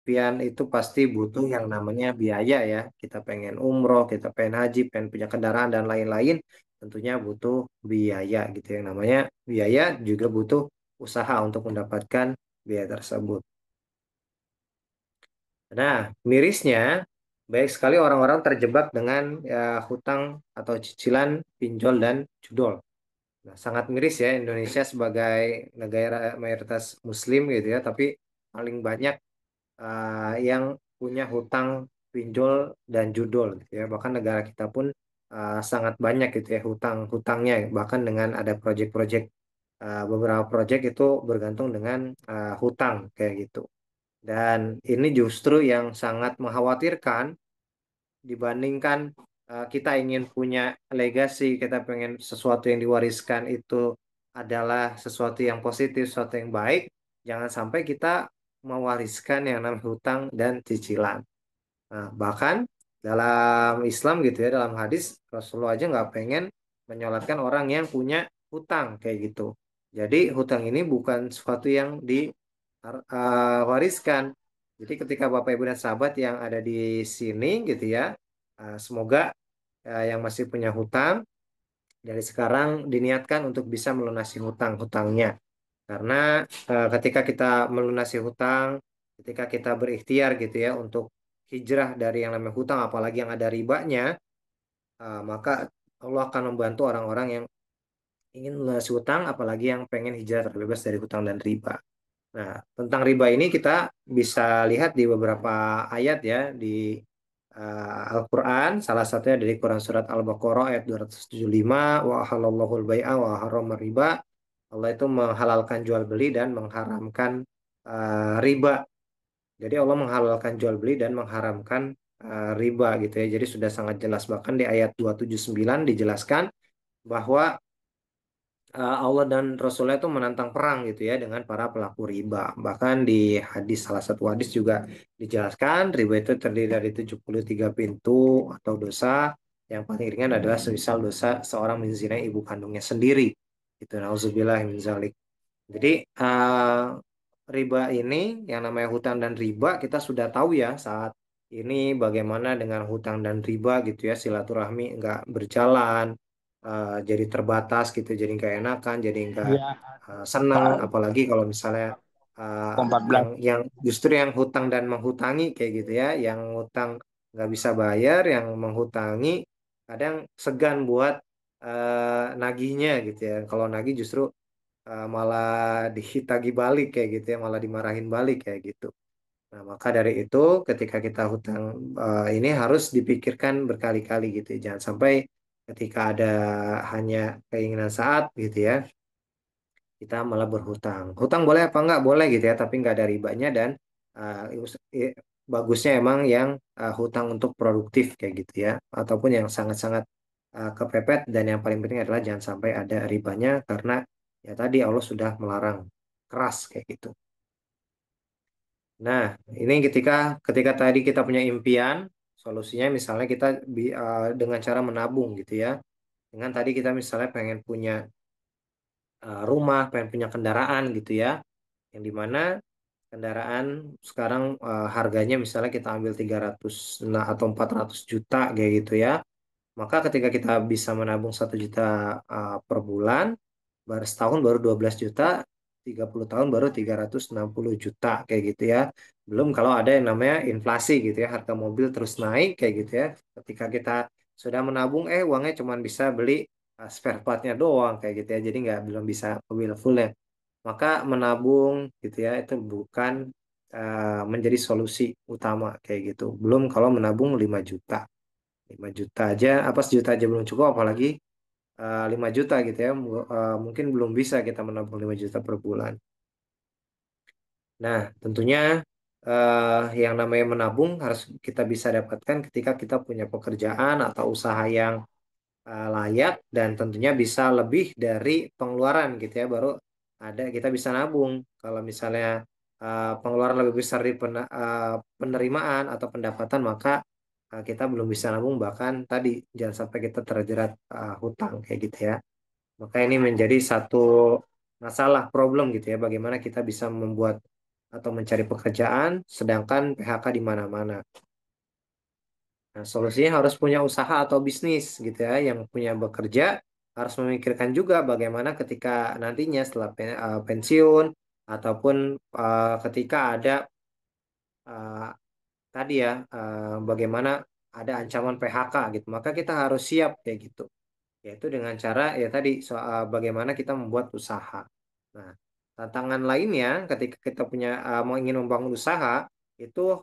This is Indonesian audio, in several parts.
impian itu pasti butuh yang namanya biaya ya. Kita pengen umroh, kita pengen haji, pengen punya kendaraan dan lain-lain, tentunya butuh biaya gitu. Yang namanya biaya juga butuh usaha untuk mendapatkan biaya tersebut. Nah, mirisnya, banyak sekali orang-orang terjebak dengan hutang atau cicilan pinjol dan judol. Nah, sangat miris ya Indonesia sebagai negara mayoritas Muslim gitu ya, tapi paling banyak yang punya hutang pinjol dan judol gitu ya. Bahkan negara kita pun sangat banyak gitu ya hutang-hutangnya. Bahkan dengan ada proyek-proyek beberapa proyek itu bergantung dengan hutang kayak gitu. Dan ini justru yang sangat mengkhawatirkan dibandingkan kita ingin punya legacy, kita pengen sesuatu yang diwariskan itu adalah sesuatu yang positif, sesuatu yang baik, jangan sampai kita mewariskan yang namanya hutang dan cicilan. Nah, bahkan dalam Islam gitu ya, dalam hadis Rasulullah aja nggak pengen menyolatkan orang yang punya hutang kayak gitu. Jadi hutang ini bukan sesuatu yang diwariskan. Jadi ketika Bapak Ibu dan sahabat yang ada di sini gitu ya, semoga yang masih punya hutang dari sekarang diniatkan untuk bisa melunasi hutang-hutangnya. Karena ketika kita melunasi hutang, ketika kita berikhtiar gitu ya untuk hijrah dari yang namanya hutang, apalagi yang ada ribanya, maka Allah akan membantu orang-orang yang ingin melunasi hutang, apalagi yang pengen hijrah terbebas dari hutang dan riba. Nah, tentang riba ini kita bisa lihat di beberapa ayat ya di Al-Quran, salah satunya dari Quran Surat Al-Baqarah ayat 275, wa halallahu al-bai'a wa harrama riba. Allah itu menghalalkan jual beli dan mengharamkan riba. Jadi Allah menghalalkan jual beli dan mengharamkan riba gitu ya. Jadi sudah sangat jelas. Bahkan di ayat 279 dijelaskan bahwa Allah dan Rasulnya itu menantang perang gitu ya dengan para pelaku riba. Bahkan di hadis salah satu hadis juga dijelaskan riba itu terdiri dari 73 pintu atau dosa. Yang paling ringan adalah semisal dosa seorang menzinai ibu kandungnya sendiri. Itu nauzubillah min zalik. Jadi riba ini yang namanya hutang dan riba kita sudah tahu ya saat ini bagaimana dengan hutang dan riba gitu ya silaturahmi nggak berjalan, jadi terbatas gitu, jadi nggak enakan, jadi nggak Iya, seneng, Pak. apalagi kalau misalnya uh, Ke-14. yang justru yang hutang dan menghutangi kayak gitu ya, yang hutang nggak bisa bayar, yang menghutangi kadang segan buat nagihnya gitu ya. Kalau nagih justru malah ditagi balik kayak gitu ya, malah dimarahin balik kayak gitu. Nah, maka dari itu ketika kita hutang ini harus dipikirkan berkali-kali gitu ya. Jangan sampai ketika ada hanya keinginan saat gitu ya, kita malah berhutang. Hutang boleh apa enggak? Boleh gitu ya, tapi enggak ada ribanya dan bagusnya emang yang hutang untuk produktif kayak gitu ya, ataupun yang sangat-sangat kepepet dan yang paling penting adalah jangan sampai ada ribanya karena ya tadi Allah sudah melarang keras kayak gitu. Nah, ini ketika ketika tadi kita punya impian, solusinya misalnya kita dengan cara menabung gitu ya. Dengan tadi kita misalnya pengen punya rumah, pengen punya kendaraan gitu ya. Yang dimana kendaraan sekarang harganya misalnya kita ambil 300 nah, atau 400 juta kayak gitu ya. Maka ketika kita bisa menabung 1 juta per bulan, baru setahun baru 12 juta, 30 tahun baru 360 juta kayak gitu ya. Belum kalau ada yang namanya inflasi gitu ya, harga mobil terus naik kayak gitu ya. Ketika kita sudah menabung, uangnya cuma bisa beli spare partnya doang kayak gitu ya. Jadi nggak belum bisa mobil fullnya. Maka menabung gitu ya itu bukan menjadi solusi utama kayak gitu. Belum kalau menabung 5 juta. 5 juta aja, apa sejuta aja belum cukup, apalagi 5 juta gitu ya. Mungkin belum bisa kita menabung 5 juta per bulan. Nah, tentunya yang namanya menabung harus kita bisa dapatkan ketika kita punya pekerjaan atau usaha yang layak dan tentunya bisa lebih dari pengeluaran gitu ya. Baru ada kita bisa nabung. Kalau misalnya pengeluaran lebih besar dari penerimaan atau pendapatan, maka kita belum bisa nabung, bahkan tadi jangan sampai kita terjerat hutang kayak gitu ya. Maka ini menjadi satu masalah problem gitu ya, bagaimana kita bisa membuat atau mencari pekerjaan, sedangkan PHK di mana-mana. Nah, solusinya harus punya usaha atau bisnis gitu ya, yang punya bekerja harus memikirkan juga bagaimana ketika nantinya setelah pensiun ataupun ketika ada eh, tadi ya bagaimana ada ancaman PHK gitu, maka kita harus siap kayak gitu. Yaitu dengan cara ya tadi soal bagaimana kita membuat usaha. Nah, tantangan lainnya ketika kita punya mau ingin membangun usaha itu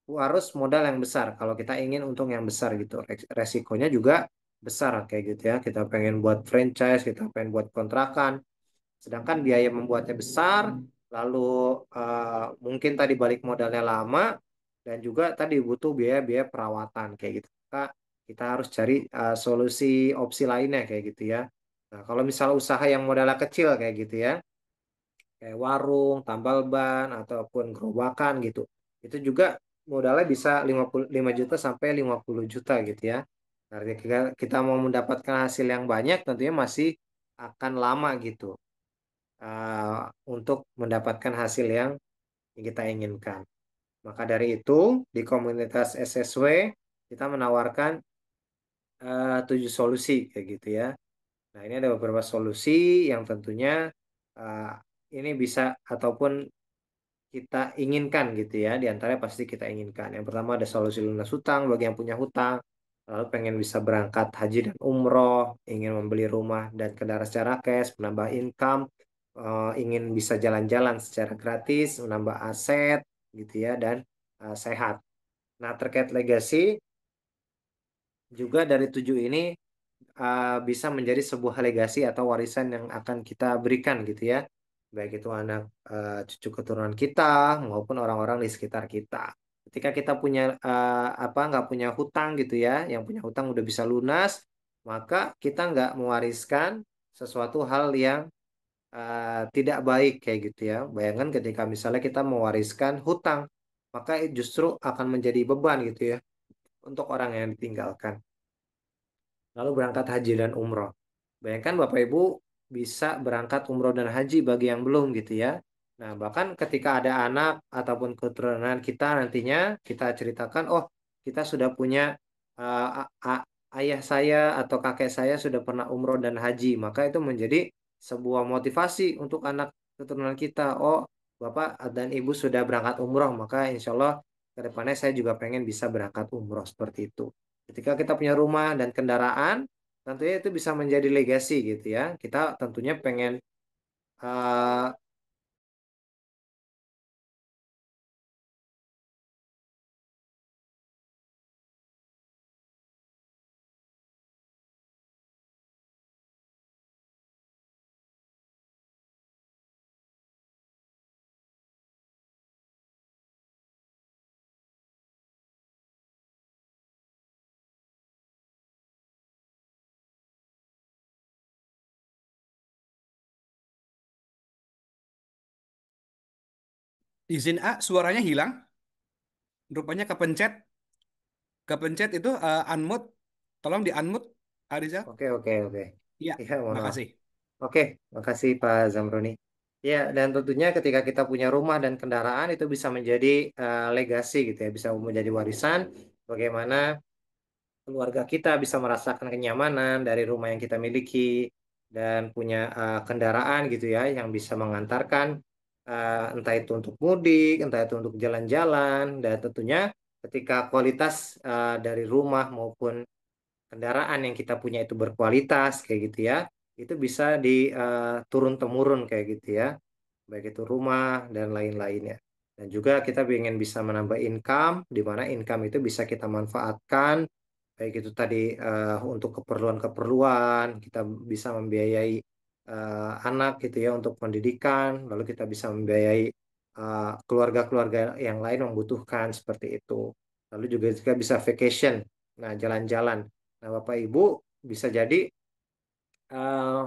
harus modal yang besar. Kalau kita ingin untung yang besar gitu, resikonya juga besar kayak gitu ya. Kita pengen buat franchise, kita pengen buat kontrakan, sedangkan biaya membuatnya besar, lalu mungkin tadi balik modalnya lama, dan juga tadi butuh biaya-biaya perawatan kayak gitu. Maka kita harus cari solusi opsi lainnya kayak gitu ya. Nah, kalau misal usaha yang modalnya kecil kayak gitu ya, kayak warung, tambal ban, ataupun gerobakan gitu. Itu juga modalnya bisa 55 juta sampai 50 juta gitu ya. Nah, kita mau mendapatkan hasil yang banyak tentunya masih akan lama gitu untuk mendapatkan hasil yang kita inginkan. Maka dari itu, di komunitas SSW kita menawarkan 7 solusi kayak gitu ya. Nah, ini ada beberapa solusi yang tentunya uh, ini bisa ataupun kita inginkan gitu ya. Di antaranya pasti kita inginkan. Yang pertama ada solusi lunas hutang bagi yang punya hutang. Lalu pengen bisa berangkat haji dan umroh, ingin membeli rumah dan kendaraan secara cash, menambah income, ingin bisa jalan-jalan secara gratis, menambah aset gitu ya dan sehat. Nah, terkait legasi juga dari 7 ini bisa menjadi sebuah legasi atau warisan yang akan kita berikan gitu ya. Baik itu anak cucu keturunan kita maupun orang-orang di sekitar kita. Ketika kita punya apa nggak punya hutang gitu ya, yang punya hutang udah bisa lunas, maka kita nggak mewariskan sesuatu hal yang tidak baik kayak gitu ya. Bayangkan ketika misalnya kita mewariskan hutang, maka justru akan menjadi beban gitu ya untuk orang yang ditinggalkan. Lalu berangkat haji dan umroh. Bayangkan Bapak Ibu bisa berangkat umroh dan haji bagi yang belum gitu ya. Nah, bahkan ketika ada anak ataupun keturunan kita nantinya kita ceritakan, oh kita sudah punya ayah saya atau kakek saya sudah pernah umroh dan haji, maka itu menjadi sebuah motivasi untuk anak keturunan kita. Oh, Bapak dan Ibu sudah berangkat umroh, maka insya Allah ke depannya saya juga pengen bisa berangkat umroh seperti itu. Ketika kita punya rumah dan kendaraan, tentunya itu bisa menjadi legasi gitu ya. Kita tentunya pengen uh, Izin A, suaranya hilang. Rupanya kepencet. Kepencet itu unmute. Tolong di unmute, Ariza. oke oke oke. Iya, Iya, mohon maaf. makasih. Oke, makasih Pak Zamroni. Ya, dan tentunya ketika kita punya rumah dan kendaraan itu bisa menjadi legasi gitu ya, bisa menjadi warisan bagaimana keluarga kita bisa merasakan kenyamanan dari rumah yang kita miliki dan punya kendaraan gitu ya yang bisa mengantarkan entah itu untuk mudik, entah itu untuk jalan-jalan dan tentunya ketika kualitas dari rumah maupun kendaraan yang kita punya itu berkualitas kayak gitu ya, itu bisa diturun temurun kayak gitu ya, baik itu rumah dan lain-lainnya. Dan juga kita ingin bisa menambah income, di mana income itu bisa kita manfaatkan, baik itu tadi untuk keperluan-keperluan, kita bisa membiayai anak gitu ya untuk pendidikan, lalu kita bisa membiayai keluarga-keluarga yang lain membutuhkan seperti itu. Lalu juga bisa vacation, nah jalan-jalan. Nah, Bapak Ibu bisa jadi eh,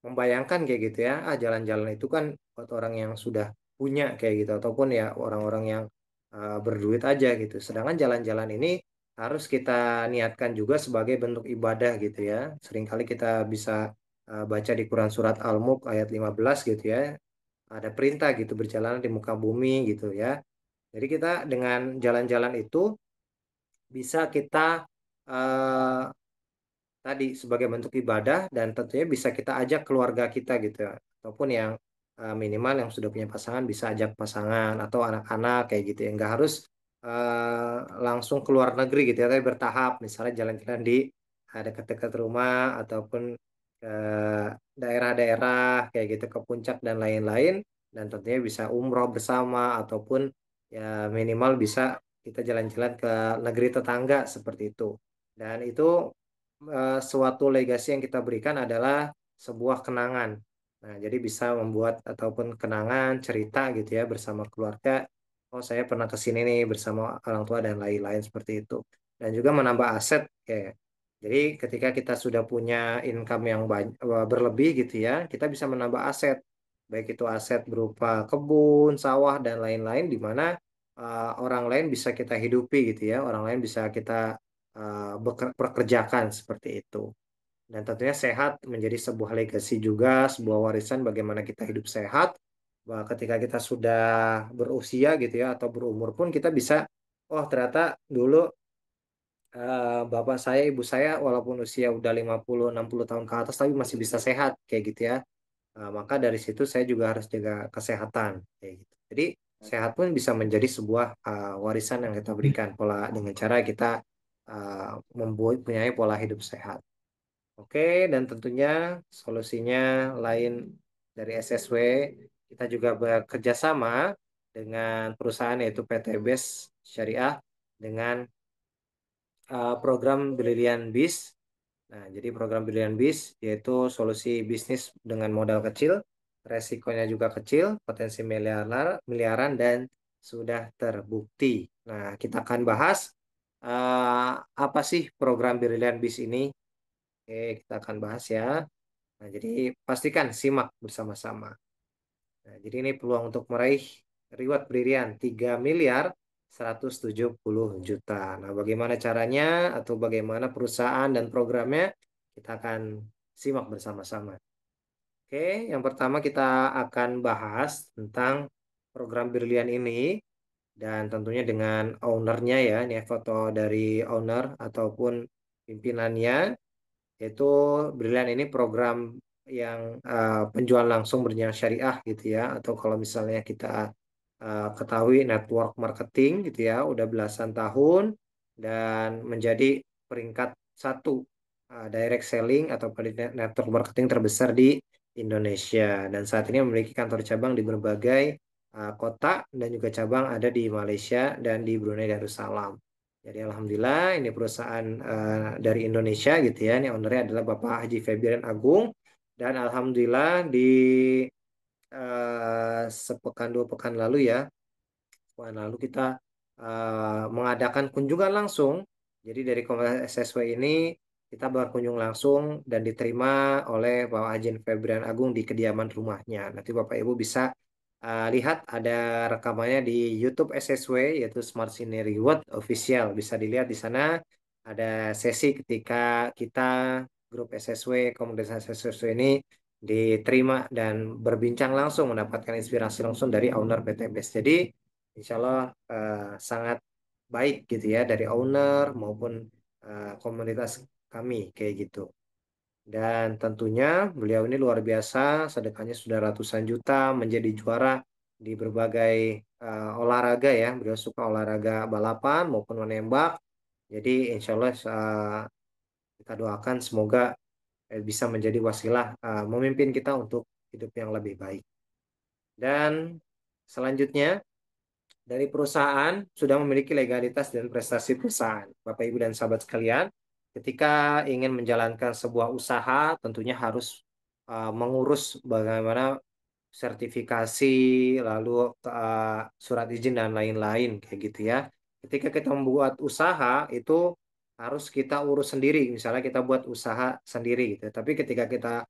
membayangkan kayak gitu ya, jalan-jalan itu kan buat orang yang sudah punya kayak gitu, ataupun ya orang-orang yang berduit aja gitu. Sedangkan jalan-jalan ini harus kita niatkan juga sebagai bentuk ibadah gitu ya. Seringkali kita bisa baca di Quran Surat Al-Mulk ayat 15 gitu ya. ada perintah gitu berjalan di muka bumi gitu ya. Jadi kita dengan jalan-jalan itu bisa kita eh, tadi sebagai bentuk ibadah dan tentunya bisa kita ajak keluarga kita gitu ya. Ataupun yang minimal yang sudah punya pasangan bisa ajak pasangan atau anak-anak kayak gitu ya. Nggak harus langsung ke luar negeri gitu ya, tapi bertahap. Misalnya jalan-jalan di dekat-dekat rumah ataupun ke daerah-daerah kayak gitu ke puncak dan lain-lain. Dan tentunya bisa umroh bersama ataupun ya minimal bisa kita jalan-jalan ke negeri tetangga seperti itu. Dan itu suatu legasi yang kita berikan adalah sebuah kenangan. Nah, jadi bisa membuat ataupun kenangan, cerita gitu ya bersama keluarga. Oh, saya pernah ke sini nih bersama orang tua dan lain-lain seperti itu. Dan juga menambah aset kayak. Jadi ketika kita sudah punya income yang berlebih gitu ya, kita bisa menambah aset. Baik itu aset berupa kebun, sawah dan lain-lain di mana orang lain bisa kita hidupi gitu ya, orang lain bisa kita pekerjakan seperti itu. Dan tentunya sehat menjadi sebuah legasi juga, sebuah warisan bagaimana kita hidup sehat. Bahwa ketika kita sudah berusia gitu ya atau berumur pun kita bisa, oh ternyata dulu bapak saya, ibu saya walaupun usia udah 50-60 tahun ke atas tapi masih bisa sehat kayak gitu ya. Maka dari situ saya juga harus jaga kesehatan kayak gitu. Jadi sehat pun bisa menjadi sebuah warisan yang kita berikan pola dengan cara kita membuat punya pola hidup sehat. Oke, dan tentunya solusinya lain dari SSW, kita juga bekerja sama dengan perusahaan yaitu PT BES Syariah dengan program Brilliant Biz. Nah, jadi program Brilliant Biz yaitu solusi bisnis dengan modal kecil, resikonya juga kecil, potensi miliaran dan sudah terbukti. Nah, kita akan bahas apa sih program Brilliant Biz ini. Oke, kita akan bahas ya. Nah, jadi pastikan simak bersama-sama. Nah, jadi ini peluang untuk meraih reward Brilian 3 miliar 170 juta. Nah, bagaimana caranya atau bagaimana perusahaan dan programnya kita akan simak bersama-sama. Oke, yang pertama kita akan bahas tentang program Brilian ini dan tentunya dengan ownernya ya. Ini foto dari owner ataupun pimpinannya. Yaitu Brilliant ini program yang penjualan langsung berjenjang syariah gitu ya, atau kalau misalnya kita ketahui network marketing gitu ya udah belasan tahun dan menjadi peringkat satu direct selling atau network marketing terbesar di Indonesia dan saat ini memiliki kantor cabang di berbagai kota dan juga cabang ada di Malaysia dan di Brunei Darussalam. Jadi alhamdulillah ini perusahaan dari Indonesia gitu ya. Ini ownernya adalah Bapak Haji Febian Agung dan alhamdulillah di sepekan 2 pekan lalu ya. Pekan lalu kita mengadakan kunjungan langsung. Jadi dari Komunitas SSW ini kita berkunjung langsung dan diterima oleh Bapak Haji Febrian Agung di kediaman rumahnya. Nanti Bapak Ibu bisa lihat ada rekamannya di YouTube SSW yaitu Smart Cine Reward Official. Bisa dilihat di sana ada sesi ketika kita grup SSW, komunitas SSW ini diterima dan berbincang langsung mendapatkan inspirasi langsung dari owner PT BES. Jadi insya Allah sangat baik gitu ya dari owner maupun komunitas kami kayak gitu. Dan tentunya beliau ini luar biasa, sedekahnya sudah ratusan juta, menjadi juara di berbagai olahraga ya. Beliau suka olahraga balapan maupun menembak. Jadi insya Allah kita doakan semoga bisa menjadi wasilah memimpin kita untuk hidup yang lebih baik. Dan selanjutnya dari perusahaan sudah memiliki legalitas dan prestasi perusahaan. Bapak, Ibu, dan sahabat sekalian, ketika ingin menjalankan sebuah usaha, tentunya harus mengurus bagaimana sertifikasi, lalu surat izin dan lain-lain kayak gitu ya. Ketika kita membuat usaha itu harus kita urus sendiri. Misalnya kita buat usaha sendiri gitu. Tapi ketika kita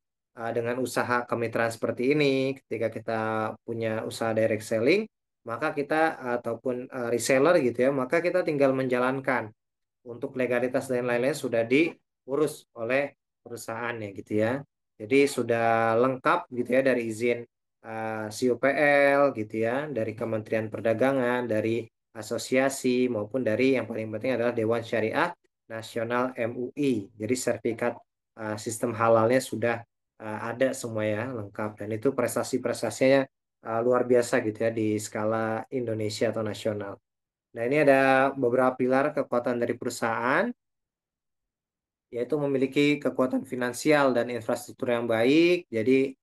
dengan usaha kemitraan seperti ini, ketika kita punya usaha direct selling, maka kita ataupun reseller gitu ya, maka kita tinggal menjalankan untuk legalitas dan lain-lain sudah diurus oleh perusahaan ya gitu ya. Jadi sudah lengkap gitu ya dari izin CUPL gitu ya, dari Kementerian Perdagangan, dari asosiasi maupun dari yang paling penting adalah Dewan Syariah Nasional MUI. Jadi sertifikat sistem halalnya sudah ada semua ya, lengkap, dan itu prestasi-prestasinya luar biasa gitu ya di skala Indonesia atau nasional. Nah, ini ada beberapa pilar kekuatan dari perusahaan, yaitu memiliki kekuatan finansial dan infrastruktur yang baik. Jadi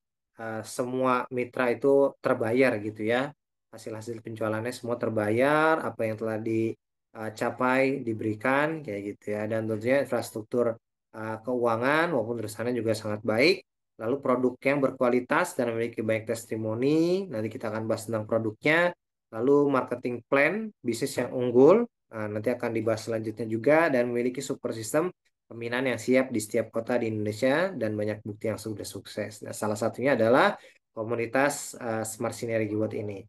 semua mitra itu terbayar gitu ya. Hasil-hasil penjualannya semua terbayar, apa yang telah dicapai diberikan kayak gitu ya. Dan tentunya infrastruktur keuangan maupun perusahaannya juga sangat baik. Lalu produk yang berkualitas dan memiliki banyak testimoni. Nanti kita akan bahas tentang produknya. Lalu marketing plan, bisnis yang unggul. Nanti akan dibahas selanjutnya juga, dan memiliki super sistem pembinaan yang siap di setiap kota di Indonesia dan banyak bukti yang sudah sukses. Nah, salah satunya adalah komunitas Smart Sinergi World ini.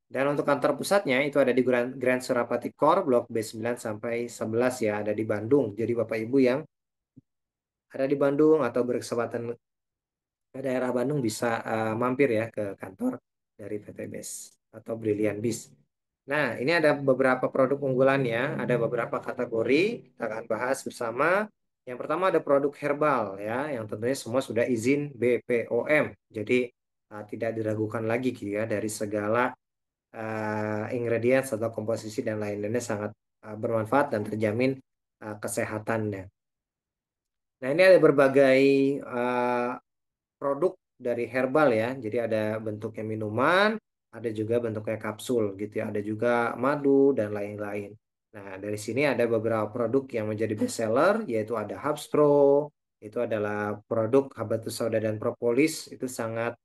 Dan untuk kantor pusatnya itu ada di Grand Surapati Core Blok B9 sampai 11 ya, ada di Bandung. Jadi Bapak Ibu yang ada di Bandung atau berkesempatan ke daerah Bandung bisa mampir ya ke kantor dari PT BES atau Brilliant Bis. Nah, ini ada beberapa produk unggulannya, ada beberapa kategori kita akan bahas bersama. Yang pertama ada produk herbal ya, yang tentunya semua sudah izin BPOM. Jadi tidak diragukan lagi gitu ya, dari segala ingredients atau komposisi dan lain-lainnya sangat bermanfaat dan terjamin kesehatannya. Nah, ini ada berbagai uh, produk dari herbal ya. Jadi ada bentuknya minuman, ada juga bentuknya kapsul gitu ya. Ada juga madu dan lain-lain. Nah, dari sini ada beberapa produk yang menjadi best seller, yaitu ada Hubs Pro, itu adalah produk habatus sauda dan propolis, itu sangat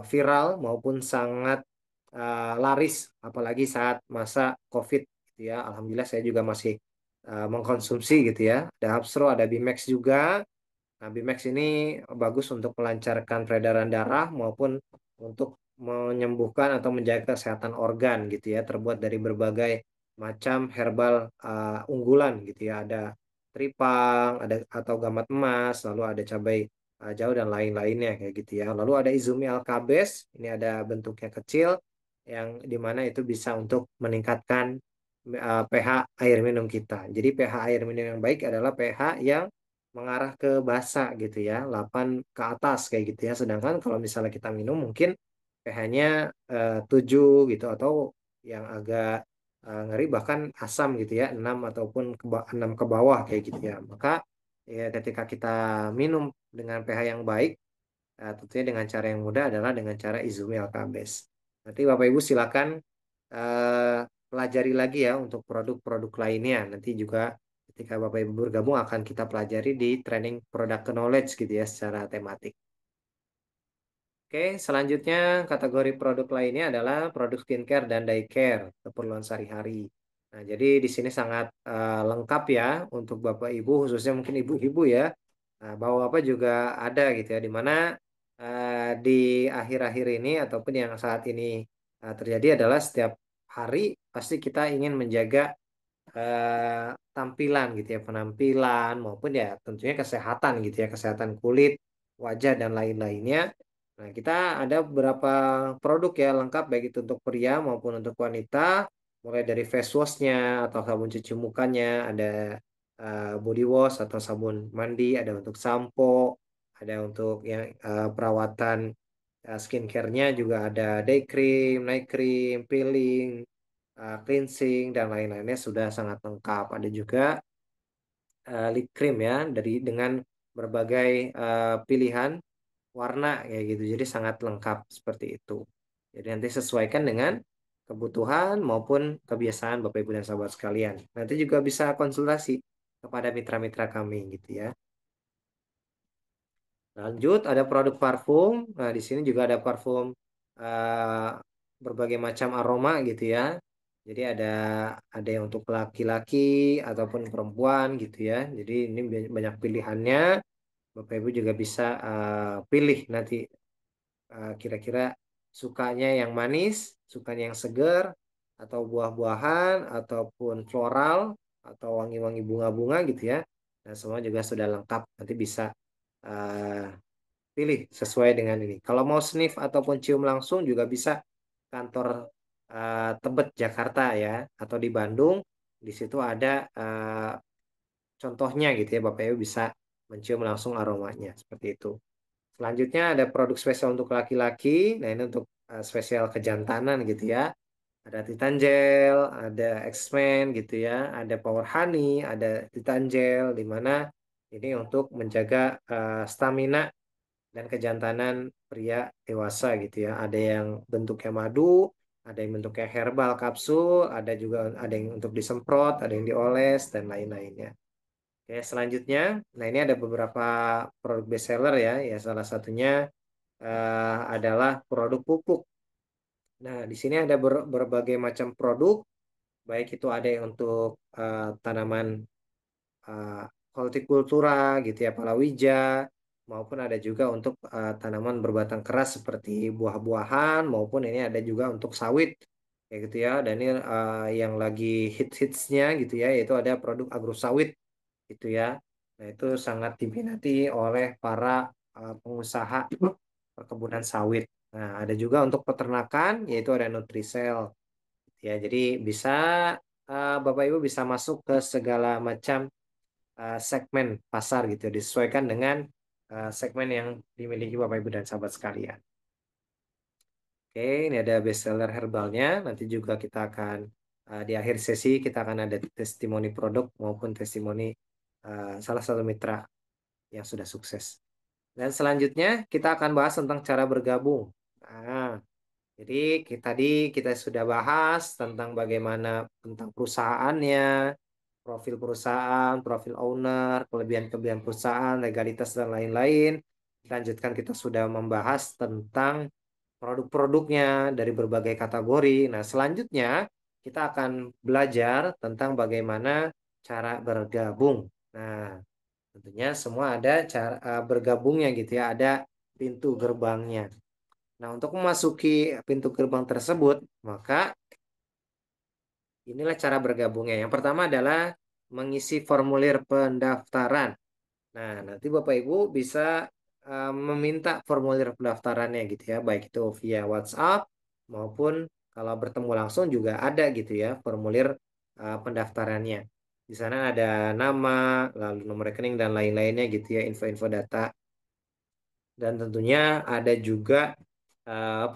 viral maupun sangat laris, apalagi saat masa COVID gitu ya. Alhamdulillah saya juga masih mengkonsumsi gitu ya. Ada Hubs Pro, ada Bimax juga. Nah, Bimax ini bagus untuk melancarkan peredaran darah maupun untuk menyembuhkan atau menjaga kesehatan organ gitu ya. Terbuat dari berbagai macam herbal unggulan gitu ya. Ada tripang, ada atau gamat emas, lalu ada cabai jauh dan lain-lainnya kayak gitu ya. Lalu ada Izumi alkabes, ini ada bentuknya kecil yang dimana itu bisa untuk meningkatkan pH air minum kita. Jadi pH air minum yang baik adalah pH yang mengarah ke basa gitu ya, 8 ke atas kayak gitu ya. Sedangkan kalau misalnya kita minum mungkin pH-nya 7 gitu, atau yang agak ngeri bahkan asam gitu ya, 6 ataupun 6 ke bawah kayak gitu ya. Maka ya ketika kita minum dengan pH yang baik, tentunya dengan cara yang mudah adalah dengan cara Izumi Alkabes. Nanti Bapak Ibu silakan eh, pelajari lagi ya untuk produk-produk lainnya. Nanti juga ketika Bapak Ibu bergabung akan kita pelajari di training product knowledge gitu ya secara tematik. Oke, selanjutnya kategori produk lainnya adalah produk skincare dan day care, keperluan sehari-hari. Nah, jadi di sini sangat lengkap ya untuk Bapak Ibu, khususnya mungkin ibu-ibu ya. Nah, bapak-bapak juga ada gitu ya, di mana di akhir-akhir ini ataupun yang saat ini terjadi adalah setiap hari pasti kita ingin menjaga tampilan gitu ya, penampilan maupun ya tentunya kesehatan gitu ya, kesehatan kulit, wajah dan lain-lainnya. Nah, kita ada beberapa produk ya lengkap baik itu untuk pria maupun untuk wanita, mulai dari face washnya atau sabun cuci mukanya, ada body wash atau sabun mandi, ada untuk sampo, ada untuk yang perawatan skincare-nya juga ada day cream, night cream, peeling, cleansing dan lain-lainnya sudah sangat lengkap. Ada juga lip cream ya dari dengan berbagai pilihan warna kayak gitu. Jadi sangat lengkap seperti itu. Jadi nanti sesuaikan dengan kebutuhan maupun kebiasaan Bapak Ibu dan sahabat sekalian. Nanti juga bisa konsultasi kepada mitra-mitra kami gitu ya. Lanjut ada produk parfum. Nah, di sini juga ada parfum eh, berbagai macam aroma gitu ya. Jadi ada yang untuk laki-laki ataupun perempuan gitu ya. Jadi ini banyak pilihannya. Bapak Ibu juga bisa pilih nanti kira-kira sukanya yang manis, sukanya yang segar, atau buah-buahan, ataupun floral, atau wangi-wangi bunga-bunga gitu ya. Nah, semua juga sudah lengkap. Nanti bisa uh, pilih sesuai dengan ini. Kalau mau sniff ataupun cium langsung juga bisa kantor Tebet Jakarta ya, atau di Bandung. Di situ ada contohnya gitu ya, Bapak Ibu bisa mencium langsung aromanya seperti itu. Selanjutnya ada produk spesial untuk laki-laki. Nah, ini untuk spesial kejantanan gitu ya. Ada Titan Gel, ada X-Men gitu ya, ada Power Honey, ada Titan Gel di mana ini untuk menjaga stamina dan kejantanan pria dewasa gitu ya. Ada yang bentuknya madu, ada yang bentuknya herbal kapsul, ada juga ada yang untuk disemprot, ada yang dioles dan lain-lainnya. Oke, selanjutnya, nah ini ada beberapa produk best seller ya. Ya salah satunya adalah produk pupuk. Nah, di sini ada berbagai macam produk, baik itu ada yang untuk tanaman uh, hortikultura gitu ya, palawija, maupun ada juga untuk tanaman berbatang keras seperti buah-buahan, maupun ini ada juga untuk sawit, kayak gitu ya. Dan ini yang lagi hits-hitsnya gitu ya, yaitu ada produk agrosawit gitu ya. Nah, itu sangat diminati oleh para pengusaha perkebunan sawit. Nah, ada juga untuk peternakan, yaitu ada Nutrisel. Ya, jadi bisa Bapak Ibu bisa masuk ke segala macam segmen pasar gitu, ya, disesuaikan dengan segmen yang dimiliki Bapak Ibu dan sahabat sekalian. Oke, ini ada bestseller herbalnya. Nanti juga kita akan di akhir sesi kita akan ada testimoni produk maupun testimoni salah satu mitra yang sudah sukses. Dan selanjutnya kita akan bahas tentang cara bergabung. Nah, jadi tadi kita sudah bahas tentang bagaimana tentang perusahaannya, profil perusahaan, profil owner, kelebihan-kelebihan perusahaan, legalitas dan lain-lain. Lanjutkan kita sudah membahas tentang produk-produknya dari berbagai kategori. Nah, selanjutnya kita akan belajar tentang bagaimana cara bergabung. Nah, tentunya semua ada cara bergabungnya gitu ya, ada pintu gerbangnya. Nah, untuk memasuki pintu gerbang tersebut, maka inilah cara bergabungnya. Yang pertama adalah mengisi formulir pendaftaran. Nah, nanti Bapak Ibu bisa meminta formulir pendaftarannya gitu ya, baik itu via WhatsApp maupun kalau bertemu langsung juga ada gitu ya formulir pendaftarannya. Di sana ada nama, lalu nomor rekening dan lain-lainnya gitu ya, info-info data. Dan tentunya ada juga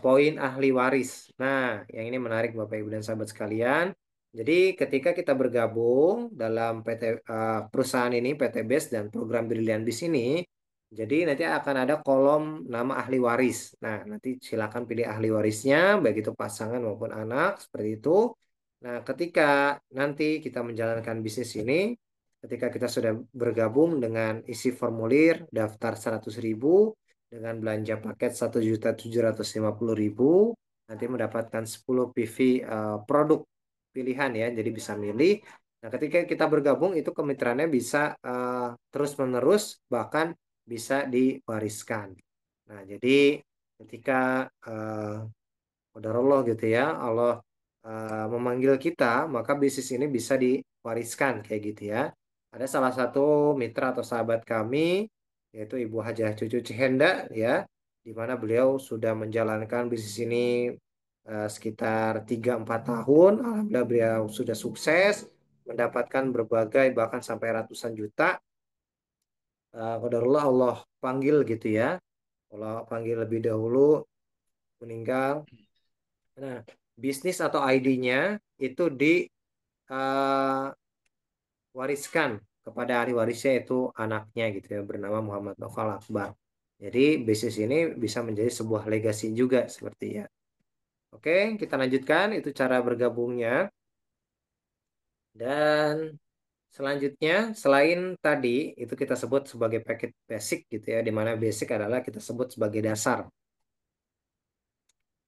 poin ahli waris. Nah, yang ini menarik Bapak Ibu dan sahabat sekalian. Jadi ketika kita bergabung dalam perusahaan ini, PT BES dan program Brilliant Bis ini, jadi nanti akan ada kolom nama ahli waris. Nah, nanti silakan pilih ahli warisnya, baik itu pasangan maupun anak, seperti itu. Nah, ketika nanti kita menjalankan bisnis ini, ketika kita sudah bergabung dengan isi formulir daftar 100.000 dengan belanja paket 1.750.000 nanti mendapatkan 10 PV produk pilihan ya, jadi bisa milih. Nah, ketika kita bergabung itu kemitraannya bisa terus-menerus bahkan bisa diwariskan. Nah, jadi ketika qadarullah gitu ya, Allah memanggil kita, maka bisnis ini bisa diwariskan kayak gitu ya. Ada salah satu mitra atau sahabat kami, yaitu Ibu Hajah Cucu Cihenda ya, di mana beliau sudah menjalankan bisnis ini sekitar 3-4 tahun. Alhamdulillah beliau sudah sukses, mendapatkan berbagai bahkan sampai ratusan juta. Qadarullah Allah panggil gitu ya. Allah panggil lebih dahulu meninggal. Nah, bisnis atau ID-nya itu diwariskan kepada ahli warisnya itu anaknya gitu ya bernama Muhammad Noval Akbar. Jadi bisnis ini bisa menjadi sebuah legasi juga seperti ya. Oke, kita lanjutkan itu cara bergabungnya dan selanjutnya selain tadi itu kita sebut sebagai paket basic gitu ya, di mana basic adalah kita sebut sebagai dasar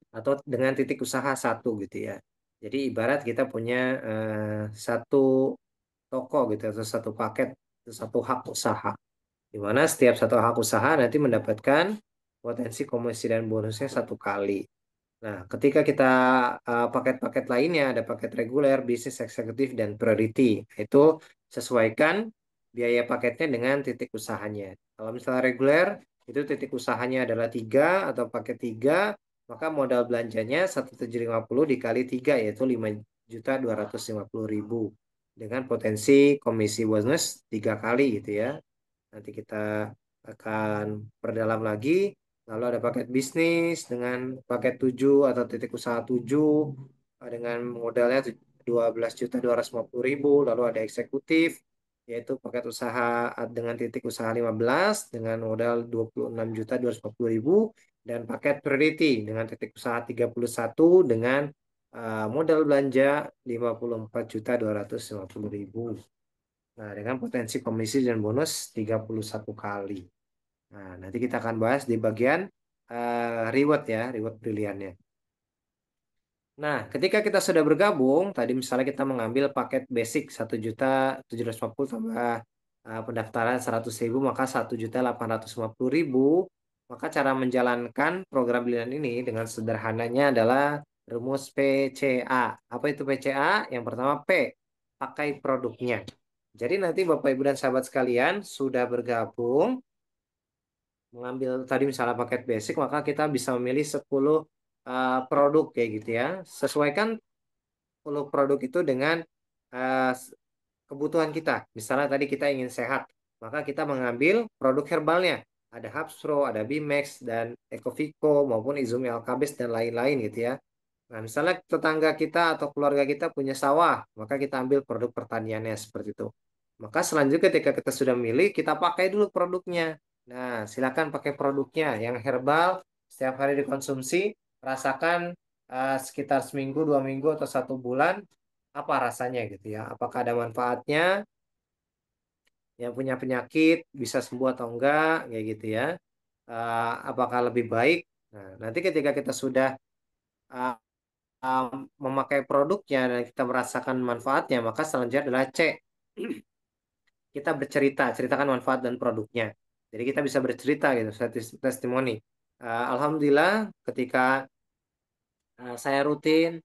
atau dengan titik usaha satu gitu ya. Jadi ibarat kita punya satu toko gitu atau satu paket atau satu hak usaha di mana setiap satu hak usaha nanti mendapatkan potensi komisi dan bonusnya 1 kali. Nah, ketika kita paket-paket lainnya ada paket reguler, bisnis eksekutif dan priority. Itu sesuaikan biaya paketnya dengan titik usahanya. Kalau misalnya reguler itu titik usahanya adalah 3 atau paket 3, maka modal belanjanya 1.750 dikali 3 yaitu 5.250.000 dengan potensi komisi bonus 3 kali gitu ya. Nanti kita akan perdalam lagi. Lalu ada paket bisnis dengan paket 7 atau titik usaha 7 dengan modalnya 12.250.000. Lalu ada eksekutif yaitu paket usaha dengan titik usaha 15 dengan modal 26.250.000 dan paket priority dengan titik usaha 31 dengan modal belanja 54.250.000. Nah, dengan potensi komisi dan bonus 31 kali. Nah, nanti kita akan bahas di bagian reward ya, reward briliannya. Nah, ketika kita sudah bergabung, tadi misalnya kita mengambil paket basic 1.750 tambah pendaftaran 100.000, maka 1.850.000. Maka cara menjalankan program brilian ini dengan sederhananya adalah rumus PCA. Apa itu PCA? Yang pertama P, pakai produknya. Jadi nanti Bapak Ibu dan sahabat sekalian sudah bergabung mengambil tadi misalnya paket basic, maka kita bisa memilih 10 produk kayak gitu ya. Sesuaikan 10 produk itu dengan uh, kebutuhan kita. Misalnya tadi kita ingin sehat, maka kita mengambil produk herbalnya. Ada Hapsro, ada Bimex, dan Ecovico maupun Izumi Alkabes dan lain-lain gitu ya. Nah, misalnya tetangga kita atau keluarga kita punya sawah, maka kita ambil produk pertaniannya seperti itu. Maka selanjutnya ketika kita sudah milih, kita pakai dulu produknya. Nah, silakan pakai produknya yang herbal, setiap hari dikonsumsi, rasakan sekitar seminggu, 2 minggu, atau 1 bulan, apa rasanya gitu ya. Apakah ada manfaatnya, yang punya penyakit bisa sembuh atau enggak, kayak gitu ya. Apakah lebih baik. Nah, nanti ketika kita sudah uh, memakai produknya dan kita merasakan manfaatnya, maka selanjutnya adalah C. Kita bercerita, ceritakan manfaat dan produknya. Jadi kita bisa bercerita gitu, testimoni. Alhamdulillah, ketika saya rutin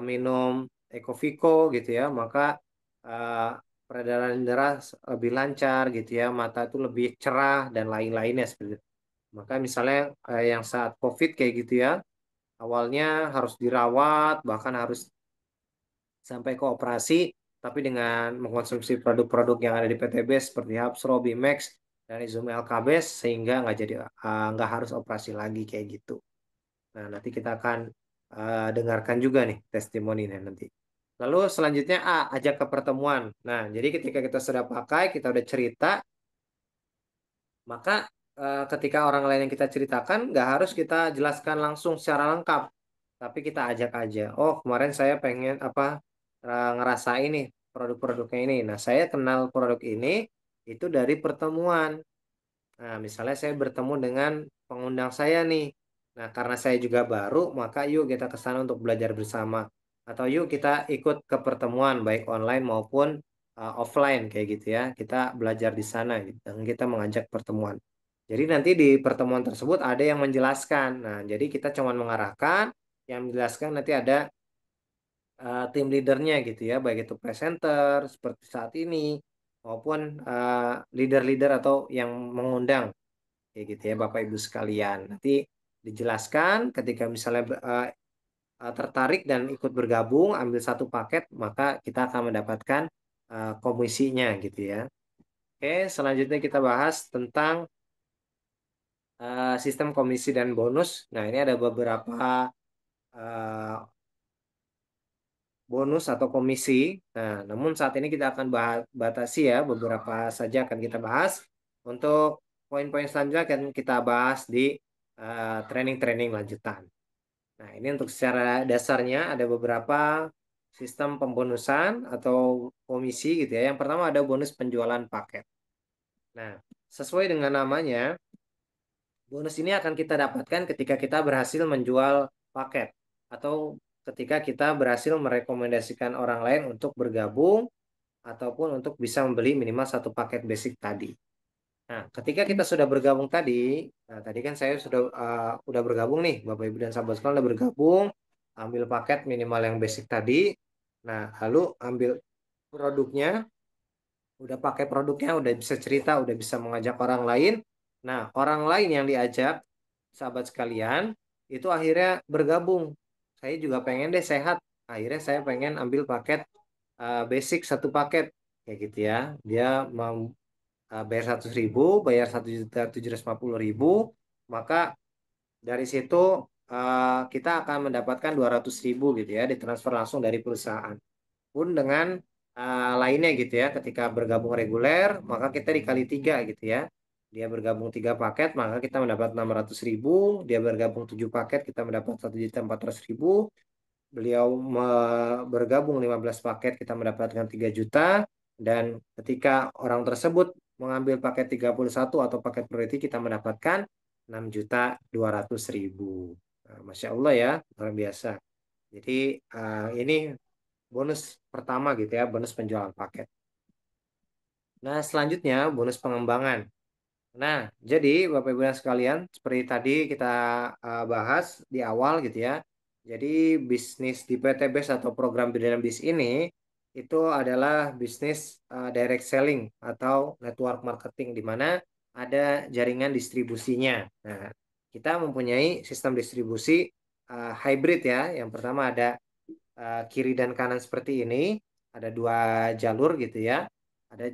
minum Ecovico gitu ya, maka uh, peredaran darah lebih lancar gitu ya, mata itu lebih cerah dan lain-lainnya seperti itu. Maka misalnya yang saat COVID kayak gitu ya, awalnya harus dirawat, bahkan harus sampai ke operasi, tapi dengan mengkonsumsi produk-produk yang ada di PTB seperti Hapsro, Bimex, dan Izumi LKBS sehingga nggak harus operasi lagi kayak gitu. Nah, nanti kita akan dengarkan juga nih testimoninya nanti. Lalu selanjutnya A, ajak ke pertemuan. Nah, jadi ketika kita sudah pakai, kita udah cerita, maka ketika orang lain yang kita ceritakan, nggak harus kita jelaskan langsung secara lengkap, tapi kita ajak aja. Oh, kemarin saya pengen apa ngerasain nih produk-produknya ini. Nah, saya kenal produk ini itu dari pertemuan. Nah, misalnya saya bertemu dengan pengundang saya nih. Nah, karena saya juga baru, maka yuk kita ke sana untuk belajar bersama. Atau yuk kita ikut ke pertemuan, baik online maupun offline, kayak gitu ya. Kita belajar di sana, gitu. Dan kita mengajak pertemuan. Jadi nanti di pertemuan tersebut ada yang menjelaskan. Nah, jadi kita cuma mengarahkan, yang menjelaskan nanti ada tim leadernya gitu ya, baik itu presenter seperti saat ini, maupun leader-leader atau yang mengundang kayak gitu ya Bapak Ibu sekalian. Nanti dijelaskan ketika misalnya tertarik dan ikut bergabung ambil satu paket maka kita akan mendapatkan komisinya gitu ya. Oke, selanjutnya kita bahas tentang sistem komisi dan bonus. Nah, ini ada beberapa uh, bonus atau komisi. Nah, namun saat ini kita akan batasi ya beberapa saja akan kita bahas. Untuk poin-poin selanjutnya akan kita bahas di training-training lanjutan. Nah, ini untuk secara dasarnya ada beberapa sistem pembonusan atau komisi gitu ya. Yang pertama ada bonus penjualan paket. Nah, sesuai dengan namanya, bonus ini akan kita dapatkan ketika kita berhasil menjual paket atau ketika kita berhasil merekomendasikan orang lain untuk bergabung ataupun untuk bisa membeli minimal satu paket basic tadi. Nah, ketika kita sudah bergabung tadi, nah tadi kan saya udah bergabung nih, Bapak Ibu dan sahabat sekalian udah bergabung, ambil paket minimal yang basic tadi. Nah, lalu ambil produknya, udah pakai produknya, udah bisa cerita, udah bisa mengajak orang lain. Nah, orang lain yang diajak, sahabat sekalian, itu akhirnya bergabung. Saya juga pengen deh sehat. Akhirnya saya pengen ambil paket basic satu paket kayak gitu ya. Dia mau bayar 100.000, bayar 1.750.000, maka dari situ kita akan mendapatkan 200.000 gitu ya, ditransfer langsung dari perusahaan. Pun dengan lainnya gitu ya, ketika bergabung reguler, maka kita dikali tiga gitu ya. Dia bergabung 3 paket, maka kita mendapat 600.000. Dia bergabung 7 paket, kita mendapat 1.400.000. Beliau bergabung 15 paket, kita mendapatkan 3 juta. Dan ketika orang tersebut mengambil paket 31 atau paket priority, kita mendapatkan 6.200.000. Nah, Masya Allah ya, luar biasa. Jadi ini bonus pertama gitu ya, bonus penjualan paket. Nah, selanjutnya bonus pengembangan. Nah, jadi Bapak Ibu dan sekalian, seperti tadi kita bahas di awal gitu ya. Jadi bisnis di PT BES atau program Brilliant Biz ini itu adalah bisnis direct selling atau network marketing di mana ada jaringan distribusinya. Nah, kita mempunyai sistem distribusi hybrid ya. Yang pertama ada kiri dan kanan seperti ini, ada 2 jalur gitu ya. Ada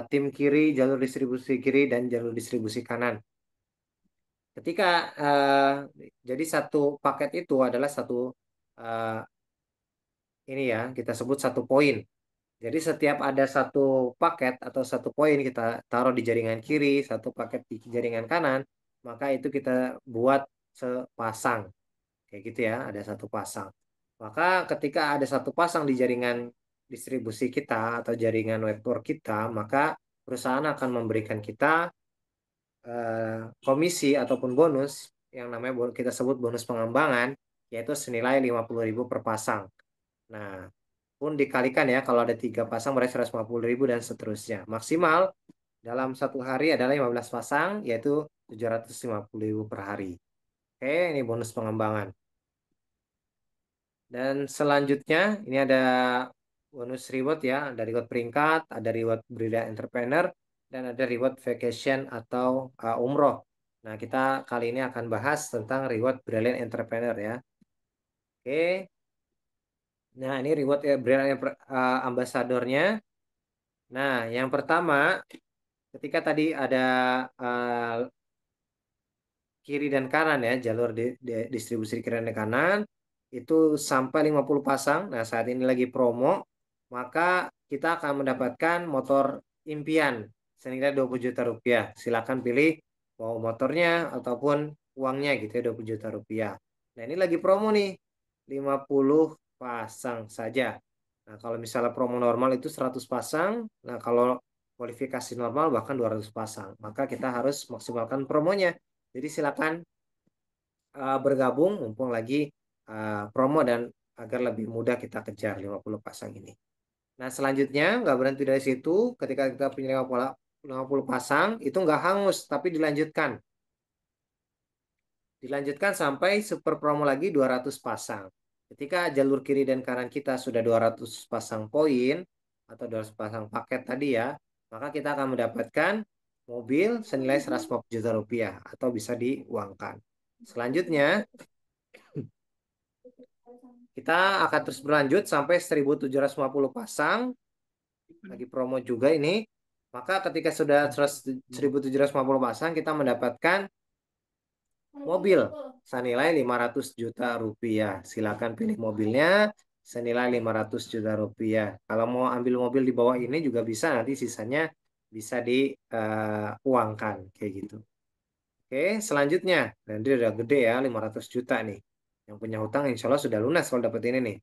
tim kiri, jalur distribusi kiri dan jalur distribusi kanan. Ketika jadi satu paket itu adalah satu uh, ini ya kita sebut satu poin. Jadi setiap ada satu paket atau satu poin kita taruh di jaringan kiri, satu paket di jaringan kanan, maka itu kita buat sepasang. Kayak gitu ya, ada satu pasang. Maka ketika ada satu pasang di jaringan distribusi kita atau jaringan network kita, maka perusahaan akan memberikan kita komisi ataupun bonus yang namanya kita sebut bonus pengembangan, yaitu senilai 50.000 per pasang. Nah, pun dikalikan ya, kalau ada 3 pasang berarti 150.000 dan seterusnya. Maksimal dalam satu hari adalah 15 pasang, yaitu 750.000 per hari. Oke, ini bonus pengembangan. Dan selanjutnya ini ada bonus reward ya, ada reward peringkat, ada reward brilliant entrepreneur, dan ada reward vacation atau umroh. Nah, kita kali ini akan bahas tentang reward brilliant entrepreneur ya. Oke. Nah, ini reward brilliant ambassadornya. Nah, yang pertama, ketika tadi ada uh, kiri dan kanan ya, jalur distribusi kiri dan kanan itu sampai 50 pasang. Nah, saat ini lagi promo, maka kita akan mendapatkan motor impian senilai 20 juta rupiah. Silakan pilih mau motornya ataupun uangnya gitu ya, 20 juta rupiah. Nah, ini lagi promo nih, 50 pasang saja. Nah, kalau misalnya promo normal itu 100 pasang, nah kalau kualifikasi normal bahkan 200 pasang. Maka kita harus maksimalkan promonya. Jadi silakan bergabung mumpung lagi promo dan agar lebih mudah kita kejar 50 pasang ini. Nah, selanjutnya nggak berhenti dari situ, ketika kita punya 50 pasang, itu nggak hangus, tapi dilanjutkan. Dilanjutkan sampai super promo lagi 200 pasang. Ketika jalur kiri dan kanan kita sudah 200 pasang poin, atau 200 pasang paket tadi ya, maka kita akan mendapatkan mobil senilai 150 juta rupiah, atau bisa diuangkan. Selanjutnya, kita akan terus berlanjut sampai 1.750 pasang, lagi promo juga ini. Maka ketika sudah 1.750 pasang, kita mendapatkan mobil senilai 500 juta rupiah. Silakan pilih mobilnya senilai 500 juta rupiah. Kalau mau ambil mobil di bawah ini juga bisa, nanti sisanya bisa diuangkan kayak gitu. Oke, selanjutnya. Dan dia udah gede ya, 500 juta nih. Yang punya hutang insya Allah sudah lunas kalau dapat ini nih.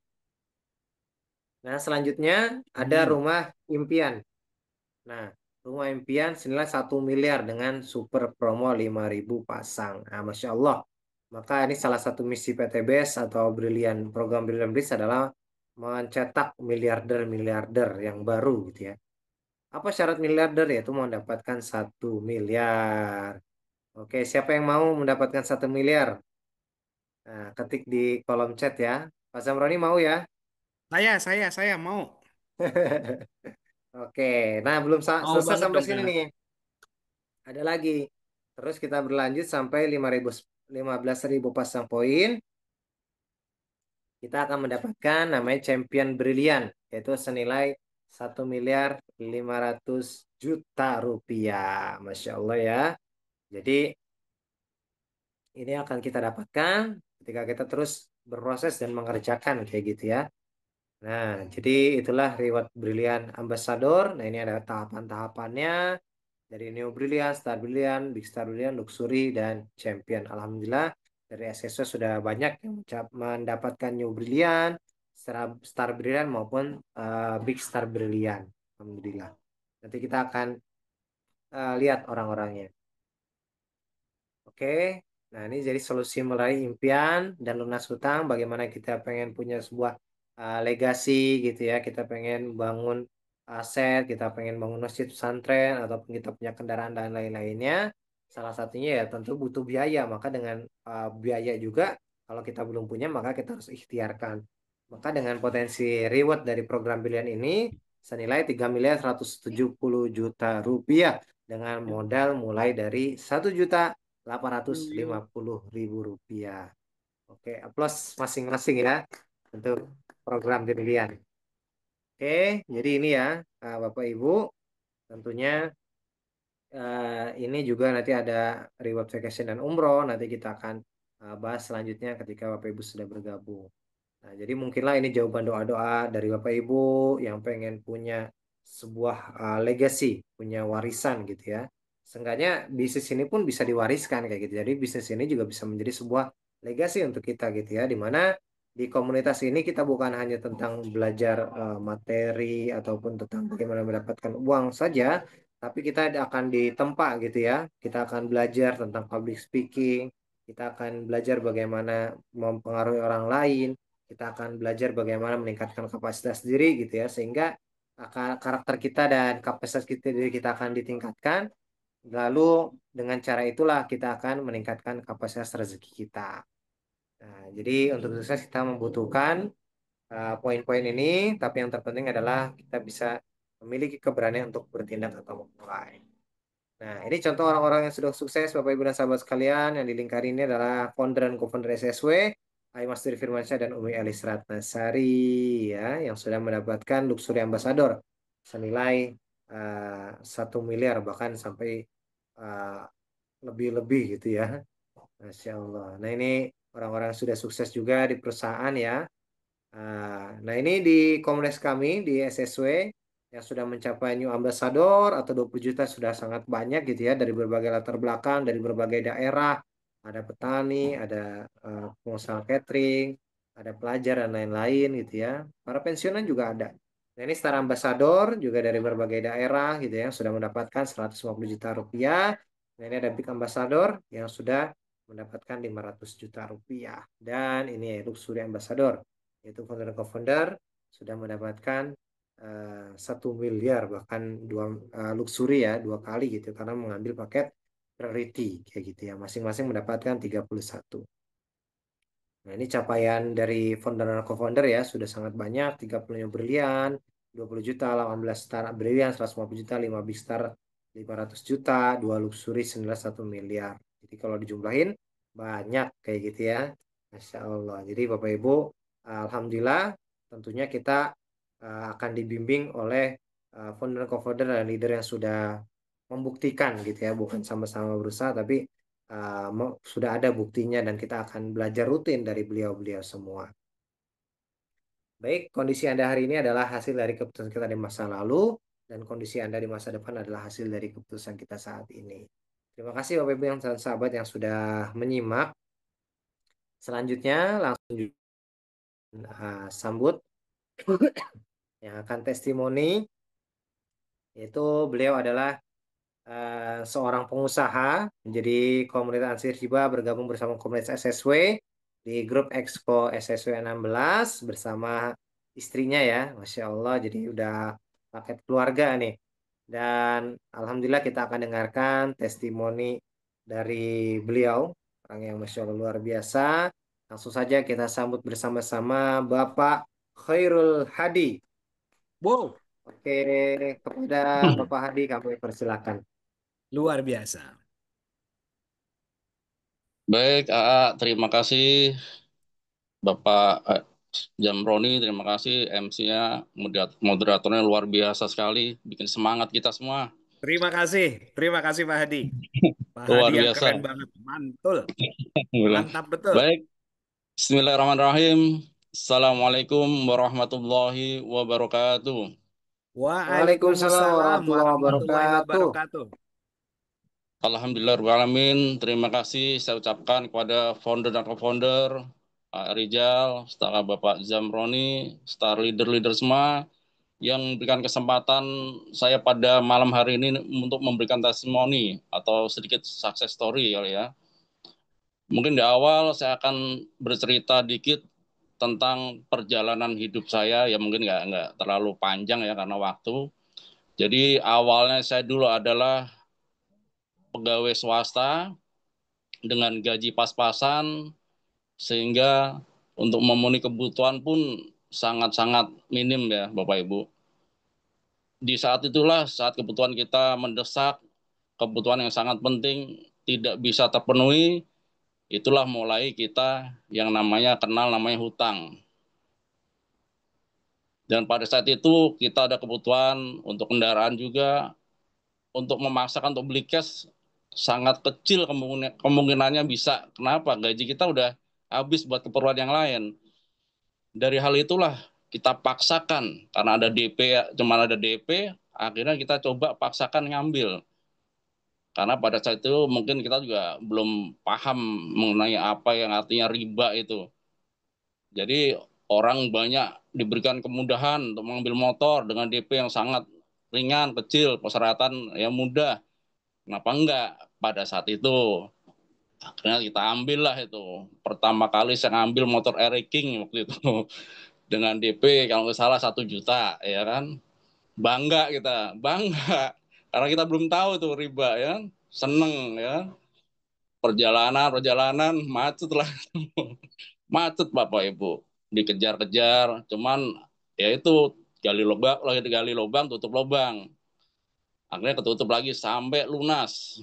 Nah, selanjutnya ada Hmm. rumah impian. Nah, rumah impian senilai 1 miliar dengan super promo 5.000 pasang. Nah, Masya Allah. Maka ini salah satu misi PTBS atau program Brilliant Bliss adalah mencetak miliarder-miliarder yang baru gitu ya. Apa syarat miliarder? Yaitu mendapatkan 1 miliar. Oke, siapa yang mau mendapatkan 1 miliar? Nah, ketik di kolom chat ya. Pak Zamroni mau ya? Saya mau. Oke, nah belum Mau selesai banget sampai dong sini ya. nih. Ada lagi. Terus kita berlanjut sampai 5.000, 15.000 pasang poin. Kita akan mendapatkan namanya champion brilian, yaitu senilai 1.500.000.000 rupiah. Masya Allah ya. Jadi ini akan kita dapatkan ketika kita terus berproses dan mengerjakan kayak gitu ya. Nah, jadi itulah reward Brilliant Ambassador. Nah, ini ada tahapan-tahapannya dari Neo Brilliant, Star Brilliant, Big Star Brilliant, Luxury, dan Champion. Alhamdulillah dari SSW sudah banyak yang mendapatkan Neo Brilliant, Star Brilliant maupun Big Star Brilliant. Alhamdulillah. Nanti kita akan lihat orang-orangnya. Oke, nah ini jadi solusi meraih impian dan lunas hutang. Bagaimana kita pengen punya sebuah legasi gitu ya. Kita pengen bangun aset, kita pengen bangun masjid pesantren, ataupun kita punya kendaraan dan lain-lainnya. Salah satunya ya tentu butuh biaya. Maka dengan biaya juga, kalau kita belum punya, maka kita harus ikhtiarkan. Maka dengan potensi reward dari program pilihan ini senilai 3.170.000.000 rupiah dengan modal mulai dari 1.850.000 rupiah. Oke, aplaus masing-masing ya untuk program pilihan. Oke, jadi ini ya Bapak Ibu, tentunya ini juga nanti ada reward vacation dan umroh. Nanti kita akan bahas selanjutnya ketika Bapak Ibu sudah bergabung. Nah, jadi mungkinlah ini jawaban doa-doa dari Bapak Ibu yang pengen punya sebuah legacy, punya warisan gitu ya. Seenggaknya bisnis ini pun bisa diwariskan kayak gitu. Jadi bisnis ini juga bisa menjadi sebuah legacy untuk kita gitu ya. Di mana di komunitas ini kita bukan hanya tentang belajar materi ataupun tentang bagaimana mendapatkan uang saja, tapi kita akan ditempa gitu ya. Kita akan belajar tentang public speaking, kita akan belajar bagaimana mempengaruhi orang lain, kita akan belajar bagaimana meningkatkan kapasitas diri gitu ya, sehingga karakter kita dan kapasitas kita diri kita akan ditingkatkan. Lalu dengan cara itulah kita akan meningkatkan kapasitas rezeki kita. Nah, jadi untuk sukses kita membutuhkan poin-poin ini, tapi yang terpenting adalah kita bisa memiliki keberanian untuk bertindak atau memulai. Nah, ini contoh orang-orang yang sudah sukses, Bapak Ibu dan sahabat sekalian. Yang di lingkar ini adalah founder dan co-founder SSW, Mas Diri Firmansyah dan Umi Elis Ratnasari, ya, yang sudah mendapatkan Luxury Ambassador senilai 1 miliar, bahkan sampai uh, lebih-lebih gitu ya. Masya Allah. Nah, ini orang-orang yang sudah sukses juga di perusahaan ya. Nah, ini di komunitas kami di SSW yang sudah mencapai New Ambassador atau 20 juta sudah sangat banyak gitu ya, dari berbagai latar belakang, dari berbagai daerah. Ada petani, ada pengusaha catering, ada pelajar dan lain-lain gitu ya. Para pensiunan juga ada. Nah, ini Star Ambassador juga dari berbagai daerah gitu ya, yang sudah mendapatkan 150 juta rupiah. Nah, ini ada Big Ambassador yang sudah mendapatkan 500 juta rupiah. Dan ini Luxury Ambassador, yaitu founder dan co-founder sudah mendapatkan 1 miliar, bahkan dua luxury ya, 2 kali gitu karena mengambil paket priority kayak gitu ya, masing-masing mendapatkan 31. Nah, ini capaian dari founder dan co-founder ya, sudah sangat banyak. 30-nya brilian, 20 juta, 18 star brilian, 150 juta, 5 big star, 500 juta, 2 luxury senilai 1 miliar. Jadi kalau dijumlahin banyak kayak gitu ya. Masya Allah. Jadi Bapak Ibu, Alhamdulillah tentunya kita akan dibimbing oleh founder, co-founder, dan leader yang sudah membuktikan gitu ya, bukan sama-sama berusaha, tapi sudah ada buktinya dan kita akan belajar rutin dari beliau-beliau semua. Baik, kondisi Anda hari ini adalah hasil dari keputusan kita di masa lalu dan kondisi Anda di masa depan adalah hasil dari keputusan kita saat ini. Terima kasih Bapak Ibu yang sahabat yang sudah menyimak. Selanjutnya langsung sambut yang akan testimoni, yaitu beliau adalah seorang pengusaha menjadi komunitas Ansir Hiba, bergabung bersama komunitas SSW di grup Expo SSW 16 bersama istrinya ya, Masya Allah, jadi udah paket keluarga nih. Dan Alhamdulillah kita akan dengarkan testimoni dari beliau, orang yang Masya Allah luar biasa. Langsung saja kita sambut bersama-sama Bapak Khairul Hadi. Wow, Oke, kepada Bapak Hadi kami persilakan. luar biasa. Baik, terima kasih Bapak Jamroni, terima kasih MC-nya, moderatornya luar biasa sekali, bikin semangat kita semua. Terima kasih Pak Hadi. Pak Hadi Luar yang biasa. keren banget, mantul, Bilang. mantap betul. Baik, Bismillahirrahmanirrahim. Assalamualaikum warahmatullahi wabarakatuh. Waalaikumsalam Waalaikumsalam warahmatullahi warahmatullahi wabarakatuh. wabarakatuh. Alhamdulillahirrahmanirrahim. Terima kasih saya ucapkan kepada founder dan co-founder, Pak Rizal, serta Bapak Zamroni, star leader-leader semua yang memberikan kesempatan saya pada malam hari ini untuk memberikan testimoni atau sedikit success story kali ya. Mungkin di awal saya akan bercerita dikit tentang perjalanan hidup saya, ya mungkin nggak terlalu panjang ya karena waktu. Jadi awalnya saya dulu adalah pegawai swasta dengan gaji pas-pasan, sehingga untuk memenuhi kebutuhan pun sangat-sangat minim ya Bapak Ibu. Di saat itulah saat kebutuhan kita mendesak, kebutuhan yang sangat penting tidak bisa terpenuhi, itulah mulai kita yang namanya kenal namanya hutang. Dan pada saat itu kita ada kebutuhan untuk kendaraan juga, untuk memaksakan untuk beli cash sangat kecil kemungkinannya bisa. Kenapa? Gaji kita udah habis buat keperluan yang lain. Dari hal itulah kita paksakan karena ada DP, cuma ada DP, akhirnya kita coba paksakan ngambil. Karena pada saat itu mungkin kita juga belum paham mengenai apa yang artinya riba itu. Jadi orang banyak diberikan kemudahan untuk mengambil motor dengan DP yang sangat ringan, kecil, persyaratan yang mudah. Kenapa enggak pada saat itu? Akhirnya kita ambil lah itu. Pertama kali saya ngambil motor Air King waktu itu dengan DP kalau nggak salah 1 juta, ya kan? Bangga kita, bangga. Karena kita belum tahu tuh riba ya, seneng ya. Perjalanan macet lah, macet Bapak Ibu, dikejar-kejar, cuman ya itu gali lubang, tutup lubang, akhirnya ketutup lagi sampai lunas.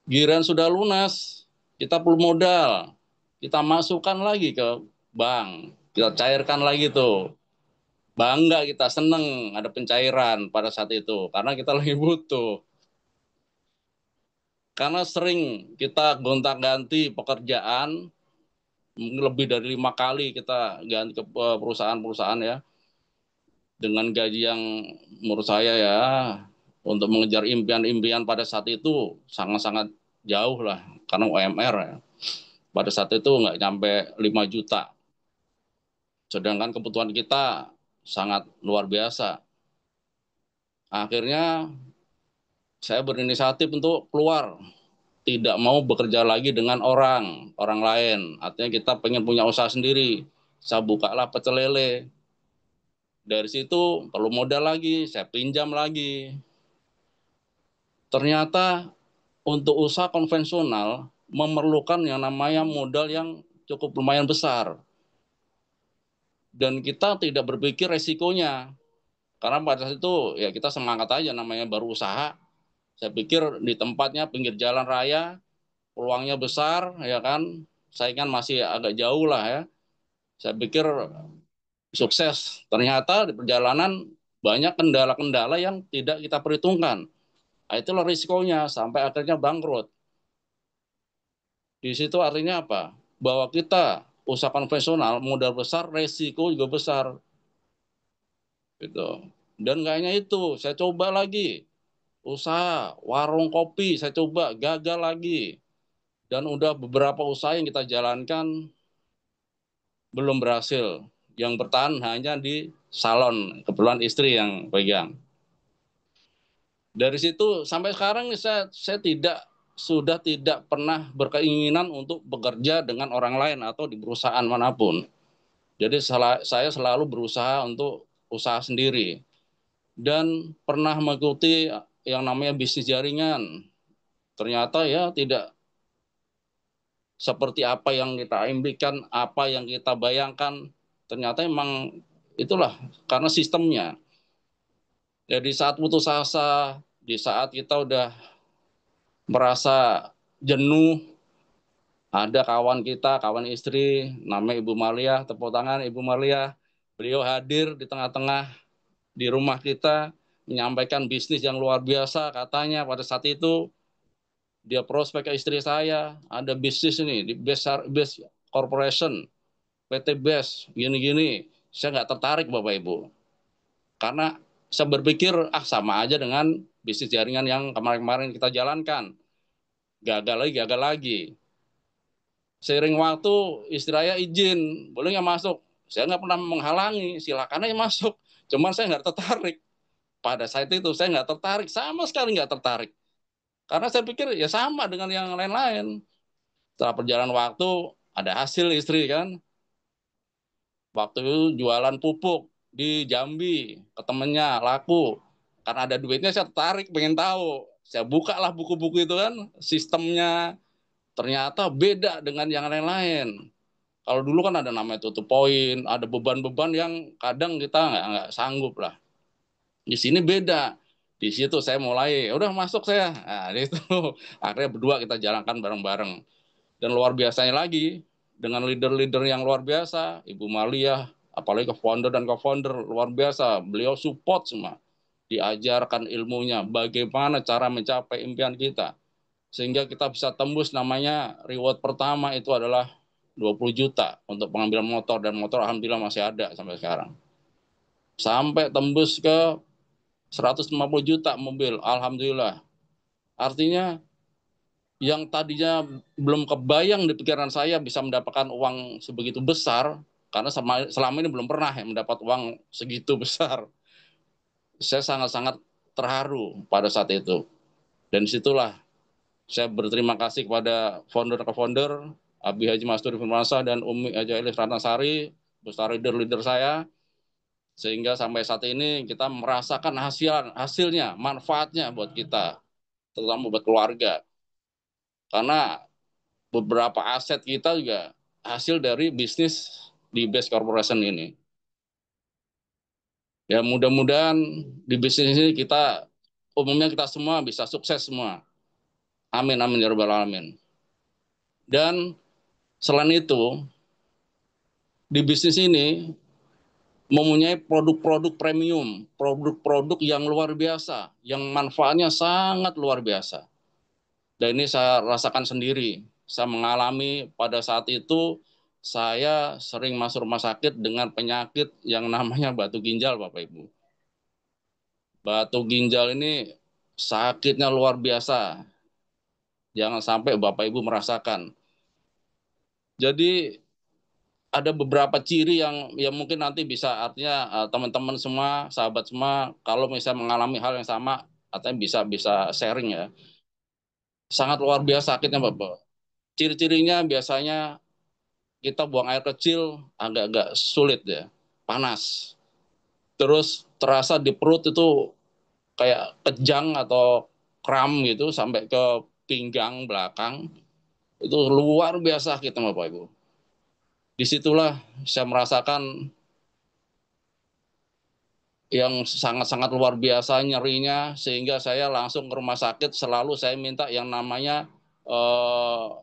Giliran sudah lunas, kita perlu modal, kita masukkan lagi ke bank, kita cairkan lagi tuh. Bangga kita, seneng ada pencairan pada saat itu karena kita lagi butuh. Karena sering kita gonta-ganti pekerjaan, mungkin lebih dari 5 kali kita ganti ke perusahaan-perusahaan ya, dengan gaji yang menurut saya ya untuk mengejar impian-impian pada saat itu sangat-sangat jauh lah karena UMR ya. Pada saat itu nggak nyampe 5 juta. Sedangkan kebutuhan kita sangat luar biasa. Akhirnya saya berinisiatif untuk keluar, tidak mau bekerja lagi dengan orang lain. Artinya kita pengen punya usaha sendiri. Saya bukalah pecel lele. Dari situ perlu modal lagi, saya pinjam lagi. Ternyata untuk usaha konvensional memerlukan yang namanya modal yang cukup lumayan besar. Dan kita tidak berpikir resikonya. Karena pada saat itu ya kita semangat aja namanya baru usaha. Saya pikir di tempatnya pinggir jalan raya, peluangnya besar ya kan. Saingan masih agak jauh lah ya. Saya pikir sukses. Ternyata di perjalanan banyak kendala-kendala yang tidak kita perhitungkan. Nah, itulah risikonya sampai akhirnya bangkrut. Di situ artinya apa? Bahwa kita usaha konvensional modal besar, resiko juga besar, gitu. Dan kayaknya itu saya coba lagi usaha warung kopi, saya coba gagal lagi. Dan udah beberapa usaha yang kita jalankan belum berhasil. Yang bertahan hanya di salon, kebetulan istri yang pegang. Dari situ sampai sekarang saya sudah tidak pernah berkeinginan untuk bekerja dengan orang lain atau di perusahaan manapun. Jadi saya selalu berusaha untuk usaha sendiri dan pernah mengikuti yang namanya bisnis jaringan. Ternyata ya tidak seperti apa yang kita impikan, apa yang kita bayangkan. Ternyata emang itulah karena sistemnya. Jadi saat putus asa, di saat kita udah merasa jenuh. Ada kawan kita, kawan istri, namanya Ibu Malia, tepuk tangan Ibu Malia. Beliau hadir di tengah-tengah di rumah kita, menyampaikan bisnis yang luar biasa. Katanya pada saat itu, dia prospek ke istri saya, ada bisnis ini di Best Corporation, PT Best, gini-gini. Saya nggak tertarik Bapak Ibu. Karena saya berpikir, sama aja dengan bisnis jaringan yang kemarin-kemarin kita jalankan. Gagal lagi. Seiring waktu, istri saya izin, boleh nggak masuk? Saya nggak pernah menghalangi, silakan aja masuk. Cuman saya nggak tertarik. Pada saat itu saya nggak tertarik, sama sekali nggak tertarik. Karena saya pikir ya sama dengan yang lain-lain. Setelah perjalanan waktu, ada hasil istri kan. Waktu itu jualan pupuk di Jambi, ke temennya, laku. Karena ada duitnya saya tertarik, pengen tahu. Saya bukalah buku-buku itu kan, sistemnya. Ternyata beda dengan yang lain-lain. Kalau dulu kan ada namanya tutup poin, ada beban-beban yang kadang kita nggak sanggup lah. Di sini beda. Di situ saya mulai, udah masuk saya. Nah, itu akhirnya berdua kita jalankan bareng-bareng. Dan luar biasanya lagi, dengan leader-leader yang luar biasa, Ibu Malia, apalagi ke founder dan co-founder, luar biasa. Beliau support semua. Diajarkan ilmunya, bagaimana cara mencapai impian kita. Sehingga kita bisa tembus namanya reward pertama itu adalah 20 juta untuk pengambilan motor. Dan motor alhamdulillah masih ada sampai sekarang. Sampai tembus ke 150 juta mobil, alhamdulillah. Artinya yang tadinya belum kebayang di pikiran saya bisa mendapatkan uang sebegitu besar, karena selama ini belum pernah ya mendapat uang segitu besar. Saya sangat-sangat terharu pada saat itu. Dan disitulah saya berterima kasih kepada founder-founder, Abi Haji Masturi Firmansyah dan Umi Haji Elis Ratnasari, beserta leader-leader saya, sehingga sampai saat ini kita merasakan hasilnya, manfaatnya buat kita, terutama buat keluarga. Karena beberapa aset kita juga hasil dari bisnis di Best Corporation ini. Ya mudah-mudahan di bisnis ini kita, umumnya kita semua bisa sukses semua. Amin, amin, ya rabbal alamin. Dan selain itu, di bisnis ini mempunyai produk-produk premium, produk-produk yang luar biasa, yang manfaatnya sangat luar biasa. Dan ini saya rasakan sendiri. Saya mengalami pada saat itu saya sering masuk rumah sakit dengan penyakit yang namanya batu ginjal, Bapak Ibu. Batu ginjal ini sakitnya luar biasa. Jangan sampai Bapak Ibu merasakan. Jadi ada beberapa ciri yang mungkin nanti bisa, artinya teman-teman semua, sahabat semua, kalau misalnya mengalami hal yang sama, artinya bisa bisa sharing ya. Sangat luar biasa sakitnya Bapak. Ciri-cirinya biasanya kita buang air kecil agak-agak sulit ya, panas. Terus terasa di perut itu kayak kejang atau kram gitu sampai ke pinggang belakang. Itu luar biasa sakitnya Bapak Ibu. Disitulah saya merasakan yang sangat-sangat luar biasa nyerinya, sehingga saya langsung ke rumah sakit. Selalu saya minta yang namanya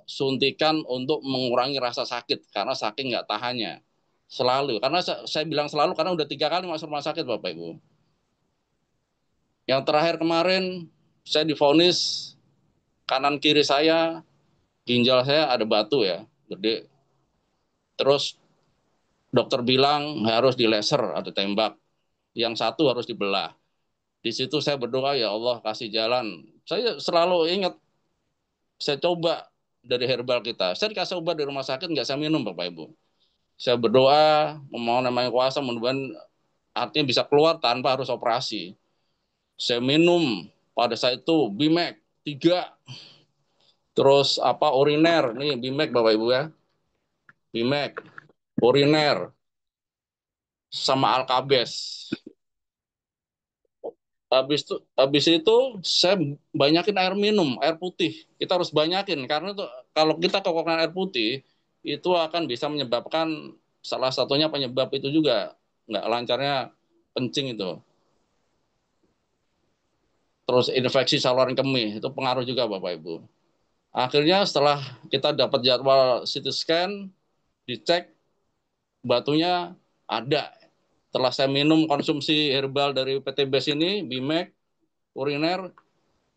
suntikan untuk mengurangi rasa sakit karena saking nggak tahannya. Selalu, karena saya bilang selalu karena udah 3 kali masuk rumah sakit Bapak Ibu. Yang terakhir kemarin saya divonis kanan kiri saya, ginjal saya ada batu ya, gede. Terus dokter bilang harus di laser, ada tembak. Yang satu harus dibelah. Di situ saya berdoa, ya Allah kasih jalan. Saya selalu ingat, saya coba dari herbal kita. Saya dikasih obat di rumah sakit, nggak saya minum Bapak Ibu. Saya berdoa, memohon namanya kuasa, mudah-mudahan artinya bisa keluar tanpa harus operasi. Saya minum pada saat itu Bimek 3, terus apa uriner, nih Bimek Bapak Ibu ya. Bimek, uriner, sama Alkabes. Habis itu saya banyakin air minum, air putih. Kita harus banyakin karena tuh kalau kita kekurangan air putih itu akan bisa menyebabkan, salah satunya penyebab itu juga nggak lancarnya kencing itu. Terus infeksi saluran kemih itu pengaruh juga Bapak Ibu. Akhirnya setelah kita dapat jadwal CT scan, dicek batunya ada. Setelah saya minum konsumsi herbal dari PT BES ini, Bimek, uriner,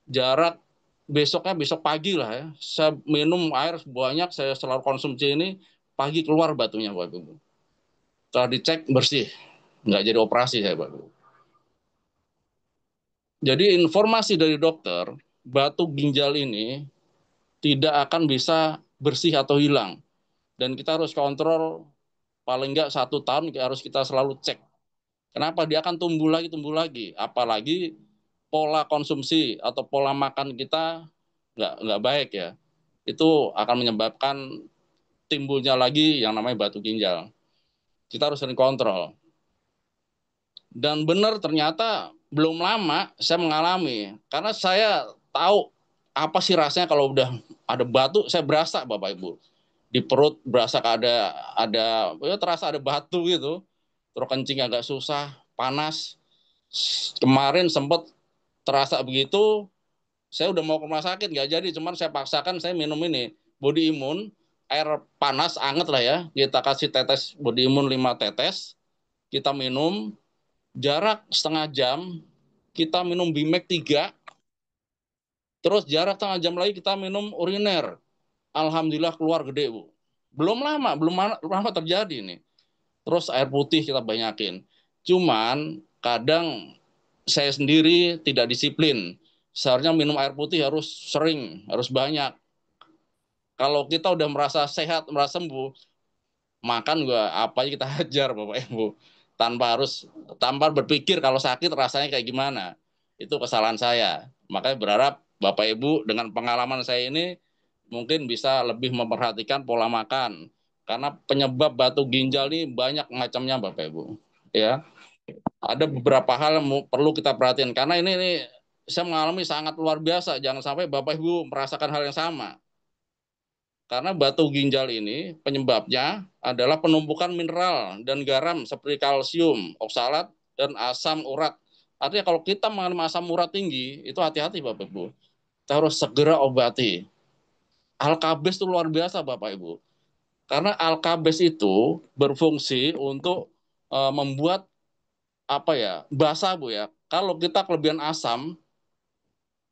jarak besoknya besok pagi lah ya. Saya minum air banyak, saya selalu konsumsi ini, pagi keluar batunya Bapak Ibu. Setelah dicek bersih, nggak jadi operasi saya Bapak Ibu. Jadi informasi dari dokter, batu ginjal ini tidak akan bisa bersih atau hilang. Dan kita harus kontrol paling nggak 1 tahun harus kita selalu cek. Kenapa? Dia akan tumbuh lagi. Apalagi pola konsumsi atau pola makan kita nggak baik ya. Itu akan menyebabkan timbulnya lagi yang namanya batu ginjal. Kita harus sering kontrol. Dan benar ternyata belum lama saya mengalami. Karena saya tahu apa sih rasanya kalau udah ada batu, saya berasa Bapak Ibu. Di perut berasa ya terasa ada batu gitu. Terus kencing agak susah, panas. Kemarin sempat terasa begitu, saya udah mau ke rumah sakit nggak jadi, cuman saya paksakan saya minum ini body imun, air panas anget lah ya, kita kasih tetes body imun 5 tetes, kita minum jarak setengah jam, kita minum Bimek 3, terus jarak setengah jam lagi kita minum uriner. Alhamdulillah keluar gede Bu. Belum lama terjadi nih. Terus air putih kita banyakin. Cuman kadang saya sendiri tidak disiplin. Seharusnya minum air putih harus sering, harus banyak. Kalau kita udah merasa sehat, merasa sembuh, makan juga apa aja kita hajar Bapak Ibu. Tanpa berpikir kalau sakit rasanya kayak gimana. Itu kesalahan saya. Makanya berharap Bapak Ibu dengan pengalaman saya ini mungkin bisa lebih memperhatikan pola makan. Karena penyebab batu ginjal ini banyak macamnya Bapak Ibu. Ya, ada beberapa hal yang perlu kita perhatikan karena ini saya mengalami sangat luar biasa. Jangan sampai Bapak Ibu merasakan hal yang sama. Karena batu ginjal ini penyebabnya adalah penumpukan mineral dan garam seperti kalsium, oksalat, dan asam urat. Artinya kalau kita mengalami asam urat tinggi, itu hati-hati Bapak Ibu. Kita harus segera obati. Alkabes itu luar biasa Bapak Ibu. Karena alkabes itu berfungsi untuk membuat apa ya, basa Bu ya. Kalau kita kelebihan asam,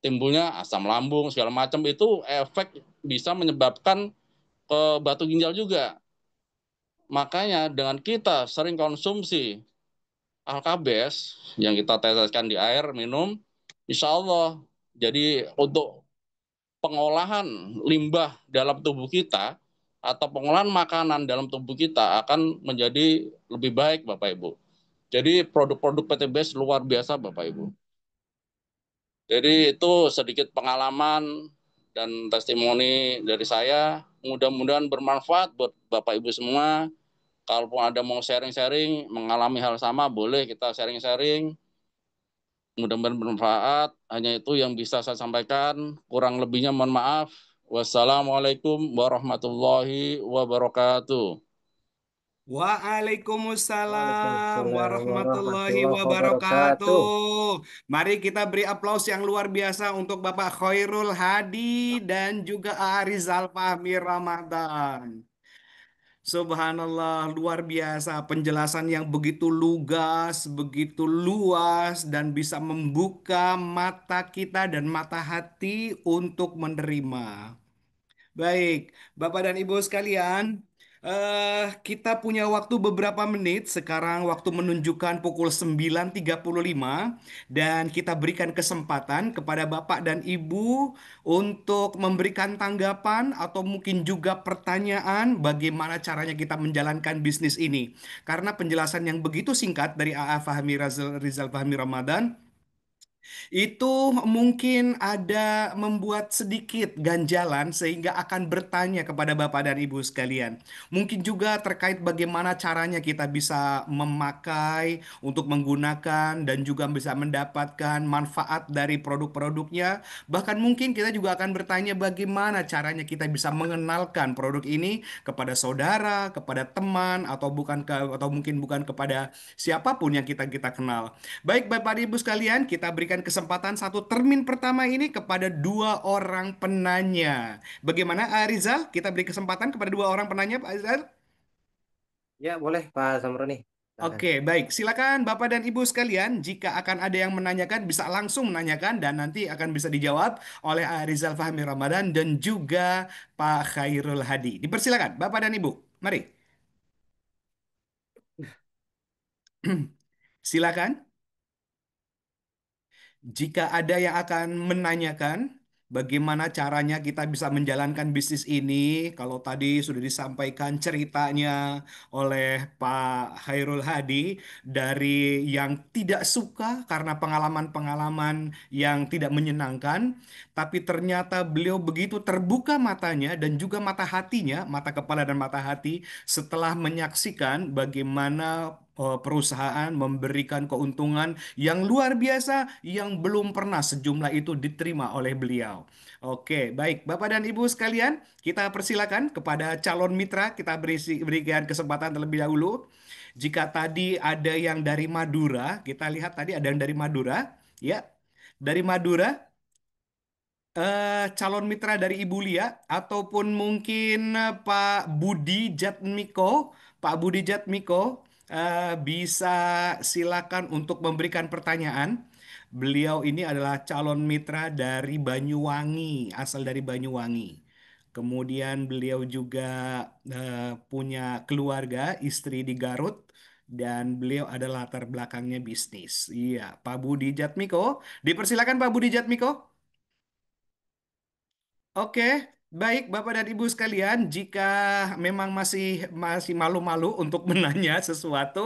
timbulnya asam lambung segala macam itu efek bisa menyebabkan ke batu ginjal juga. Makanya dengan kita sering konsumsi alkabes yang kita teteskan di air minum, insya Allah jadi untuk pengolahan limbah dalam tubuh kita atau pengolahan makanan dalam tubuh kita akan menjadi lebih baik Bapak Ibu. Jadi produk-produk PTBS luar biasa Bapak Ibu. Jadi itu sedikit pengalaman dan testimoni dari saya. Mudah-mudahan bermanfaat buat Bapak Ibu semua. Kalaupun ada mau sharing-sharing, mengalami hal sama, boleh kita sharing-sharing. Mudah-mudahan bermanfaat. Hanya itu yang bisa saya sampaikan. Kurang lebihnya mohon maaf. Wassalamualaikum warahmatullahi wabarakatuh. Waalaikumsalam Waalaikumsalam warahmatullahi warahmatullahi wabarakatuh. wabarakatuh. Mari kita beri aplaus yang luar biasa untuk Bapak Khairul Hadi dan juga Arizal Fahmi Ramadan. Subhanallah, luar biasa penjelasan yang begitu lugas, begitu luas dan bisa membuka mata kita dan mata hati untuk menerima. Baik, Bapak dan Ibu sekalian, kita punya waktu beberapa menit. Sekarang waktu menunjukkan pukul 9:35 dan kita berikan kesempatan kepada Bapak dan Ibu untuk memberikan tanggapan atau mungkin juga pertanyaan bagaimana caranya kita menjalankan bisnis ini. Karena penjelasan yang begitu singkat dari AA Fahmi Rizal Fahmi Ramadan itu mungkin ada membuat sedikit ganjalan sehingga akan bertanya kepada Bapak dan Ibu sekalian. Mungkin juga terkait bagaimana caranya kita bisa memakai untuk menggunakan dan juga bisa mendapatkan manfaat dari produk-produknya. Bahkan mungkin kita juga akan bertanya bagaimana caranya kita bisa mengenalkan produk ini kepada saudara, kepada teman atau mungkin bukan kepada siapapun yang kita kita kenal. Baik Bapak Ibu sekalian, kita berikan berikan kesempatan satu termin pertama ini kepada dua orang penanya. Bagaimana, Rizal? Kita beri kesempatan kepada dua orang penanya, Pak Rizal? Ya, boleh Pak Samroni. Silakan. Oke, baik. Silakan Bapak dan Ibu sekalian, jika akan ada yang menanyakan, bisa langsung menanyakan dan nanti akan bisa dijawab oleh Rizal Fahmi Ramadan dan juga Pak Khairul Hadi. Dipersilakan, Bapak dan Ibu. Mari. Silakan. Jika ada yang akan menanyakan bagaimana caranya kita bisa menjalankan bisnis ini, kalau tadi sudah disampaikan ceritanya oleh Pak Hairul Hadi dari yang tidak suka karena pengalaman-pengalaman yang tidak menyenangkan, tapi ternyata beliau begitu terbuka matanya dan juga mata hatinya, mata kepala dan mata hati setelah menyaksikan bagaimana perusahaan memberikan keuntungan yang luar biasa yang belum pernah sejumlah itu diterima oleh beliau. Oke, baik Bapak dan Ibu sekalian, kita persilakan kepada calon mitra, kita berikan kesempatan terlebih dahulu. Jika tadi ada yang dari Madura, kita lihat tadi ada yang dari Madura, ya. Dari Madura, calon mitra dari Ibu Lia ataupun mungkin Pak Budi Jatmiko, Pak Budi Jatmiko bisa silakan untuk memberikan pertanyaan. Beliau ini adalah calon mitra dari Banyuwangi, asal dari Banyuwangi. Kemudian beliau juga punya keluarga, istri di Garut, dan beliau adalah latar belakangnya bisnis. Iya, Pak Budi Jatmiko. Dipersilakan Pak Budi Jatmiko. Oke, baik Bapak dan Ibu sekalian, jika memang masih masih malu-malu untuk menanya sesuatu,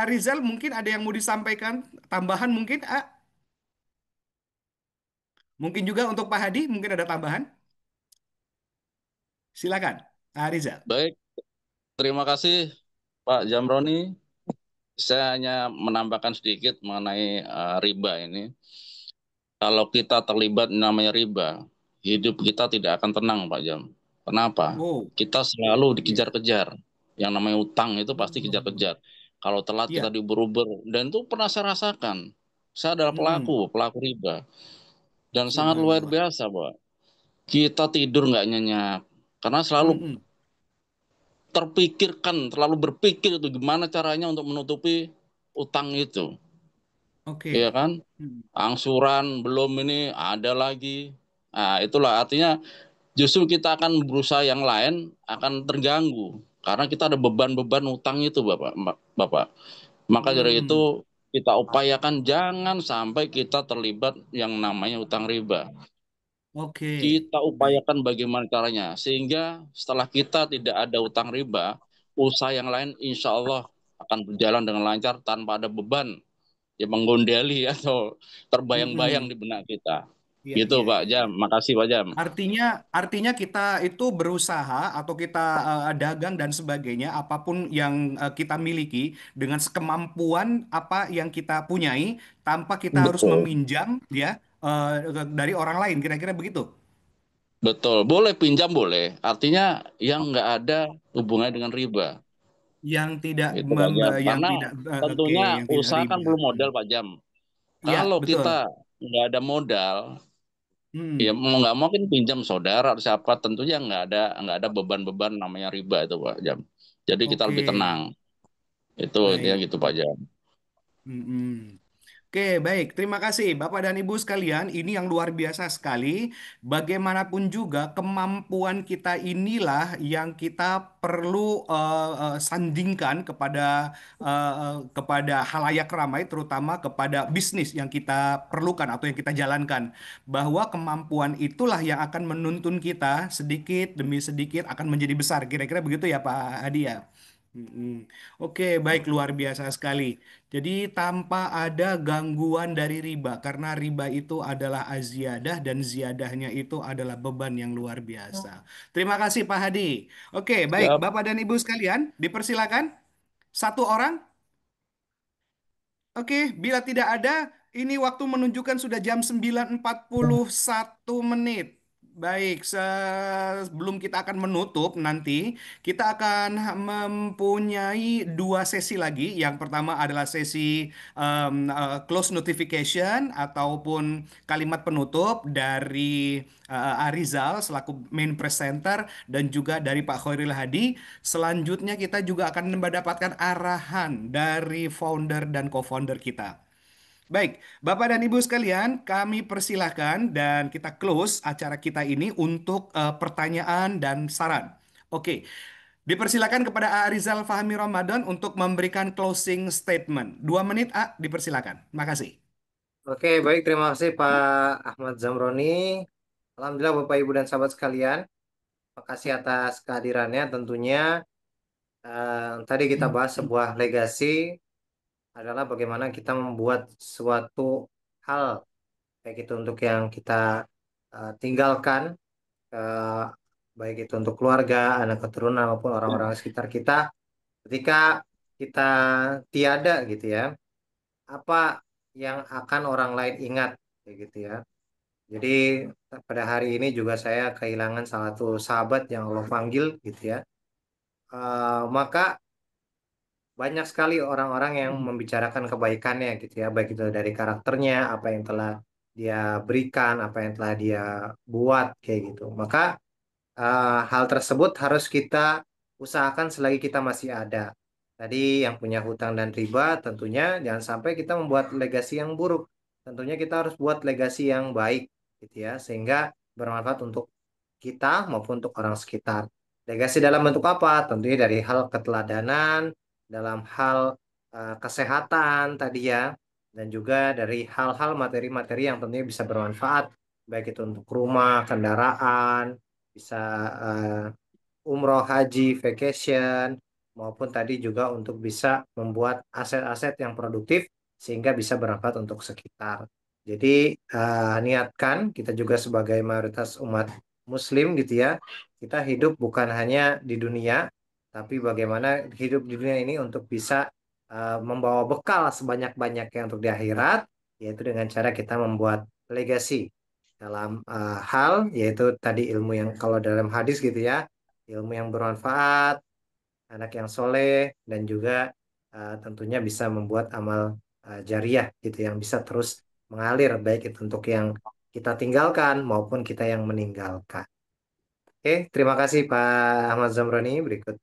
Rizal mungkin ada yang mau disampaikan tambahan mungkin, mungkin juga untuk Pak Hadi mungkin ada tambahan. Silakan, Rizal. Baik, terima kasih Pak Jamroni. Saya hanya menambahkan sedikit mengenai riba ini. Kalau kita terlibat namanya riba, hidup kita tidak akan tenang, Pak Jam. Kenapa? Oh, Kita selalu iya. dikejar-kejar. Yang namanya utang itu pasti Hmm, kejar-kejar. Kalau telat kita iya. diuber-uber. Dan itu pernah saya rasakan. Saya adalah Mm-mm. pelaku riba. Dan sangat luar Subhanallah. biasa, Pak. Kita tidur nggak nyenyak. Karena selalu Mm-mm. terpikirkan, terlalu berpikir itu gimana caranya untuk menutupi utang itu. Iya Oke. kan? Mm. Angsuran belum ini ada lagi. Nah, itulah artinya justru kita akan berusaha yang lain akan terganggu karena kita ada beban-beban utang itu Bapak. Maka dari itu Hmm. kita upayakan jangan sampai kita terlibat yang namanya utang riba. Oke. Kita Baik. upayakan bagaimana caranya sehingga setelah kita tidak ada utang riba, usaha yang lain insya Allah akan berjalan dengan lancar tanpa ada beban yang menggondeli atau terbayang-bayang Mm-mm. di benak kita. Iya, Gitu iya, Pak iya, Jam. iya. Makasih Pak Jam. Artinya, artinya kita itu berusaha atau kita dagang dan sebagainya, apapun yang kita miliki dengan sekemampuan apa yang kita punyai, tanpa kita harus Betul. meminjam, ya, dari orang lain. Kira-kira begitu. Betul, boleh pinjam boleh. Artinya yang nggak ada hubungannya dengan riba. Yang tidak Itu Pak Jam. yang Karena tidak, oke, tentunya yang tidak usaha kan riba. belum Hmm. modal Pak Jam. Iya, Kalau kita betul. nggak ada modal, ya Hmm. mau nggak mau kan pinjam saudara atau siapa. Tentunya nggak ada beban-beban namanya riba itu Pak Jam. Jadi kita Oke, lebih tenang. Itu intinya baik. gitu Pak Jam. Hmm. Oke, baik. Terima kasih Bapak dan Ibu sekalian. Ini yang luar biasa sekali. Bagaimanapun juga kemampuan kita inilah yang kita perlu sandingkan kepada halayak ramai, terutama kepada bisnis yang kita perlukan atau yang kita jalankan. Bahwa kemampuan itulah yang akan menuntun kita sedikit demi sedikit akan menjadi besar. Kira-kira begitu ya Pak Hadi ya? Mm-mm. Oke, baik luar biasa sekali. Jadi tanpa ada gangguan dari riba, karena riba itu adalah aziyadah dan ziyadahnya itu adalah beban yang luar biasa. Terima kasih Pak Hadi. Oke, baik Siap. Bapak dan Ibu sekalian, dipersilakan satu orang. Oke, bila tidak ada, ini waktu menunjukkan sudah jam 9.41 menit. Baik, sebelum kita akan menutup nanti, kita akan mempunyai dua sesi lagi. Yang pertama adalah sesi close notification ataupun kalimat penutup dari Arizal selaku main presenter dan juga dari Pak Khairil Hadi. Selanjutnya kita juga akan mendapatkan arahan dari founder dan co-founder kita. Baik, Bapak dan Ibu sekalian, kami persilahkan dan kita close acara kita ini untuk pertanyaan dan saran. Oke, dipersilakan kepada A. Rizal Fahmi Ramadan untuk memberikan closing statement. 2 menit, A, dipersilakan. Makasih. Oke, baik. Terima kasih Pak Ahmad Zamroni. Alhamdulillah Bapak Ibu dan sahabat sekalian. Terima kasih atas kehadirannya. Tentunya tadi kita bahas sebuah legasi adalah bagaimana kita membuat suatu hal kayak gitu untuk yang kita tinggalkan, eh, baik itu untuk keluarga, anak keturunan maupun orang-orang sekitar kita. Ketika kita tiada gitu ya, apa yang akan orang lain ingat kayak gitu ya. Jadi pada hari ini juga saya kehilangan salah satu sahabat yang Allah panggil gitu ya. Maka banyak sekali orang-orang yang membicarakan kebaikannya gitu ya, baik itu dari karakternya, apa yang telah dia berikan, apa yang telah dia buat kayak gitu. Maka hal tersebut harus kita usahakan selagi kita masih ada. Tadi yang punya hutang dan riba tentunya jangan sampai kita membuat legasi yang buruk. Tentunya kita harus buat legasi yang baik gitu ya, sehingga bermanfaat untuk kita maupun untuk orang sekitar. Legasi dalam bentuk apa? Tentunya dari hal keteladanan, dalam hal kesehatan tadi ya, dan juga dari hal-hal materi-materi yang tentunya bisa bermanfaat, baik itu untuk rumah, kendaraan, bisa umroh, haji, vacation, maupun tadi juga untuk bisa membuat aset-aset yang produktif sehingga bisa bermanfaat untuk sekitar. Jadi niatkan kita juga sebagai mayoritas umat Muslim gitu ya, kita hidup bukan hanya di dunia, tapi bagaimana hidup di dunia ini untuk bisa membawa bekal sebanyak-banyaknya untuk di akhirat, yaitu dengan cara kita membuat legasi dalam hal yaitu tadi ilmu yang kalau dalam hadis gitu ya, ilmu yang bermanfaat, anak yang soleh, dan juga tentunya bisa membuat amal jariah gitu yang bisa terus mengalir baik itu untuk yang kita tinggalkan maupun kita yang meninggalkan. Oke, terima kasih Pak Ahmad Zamroni. Berikut.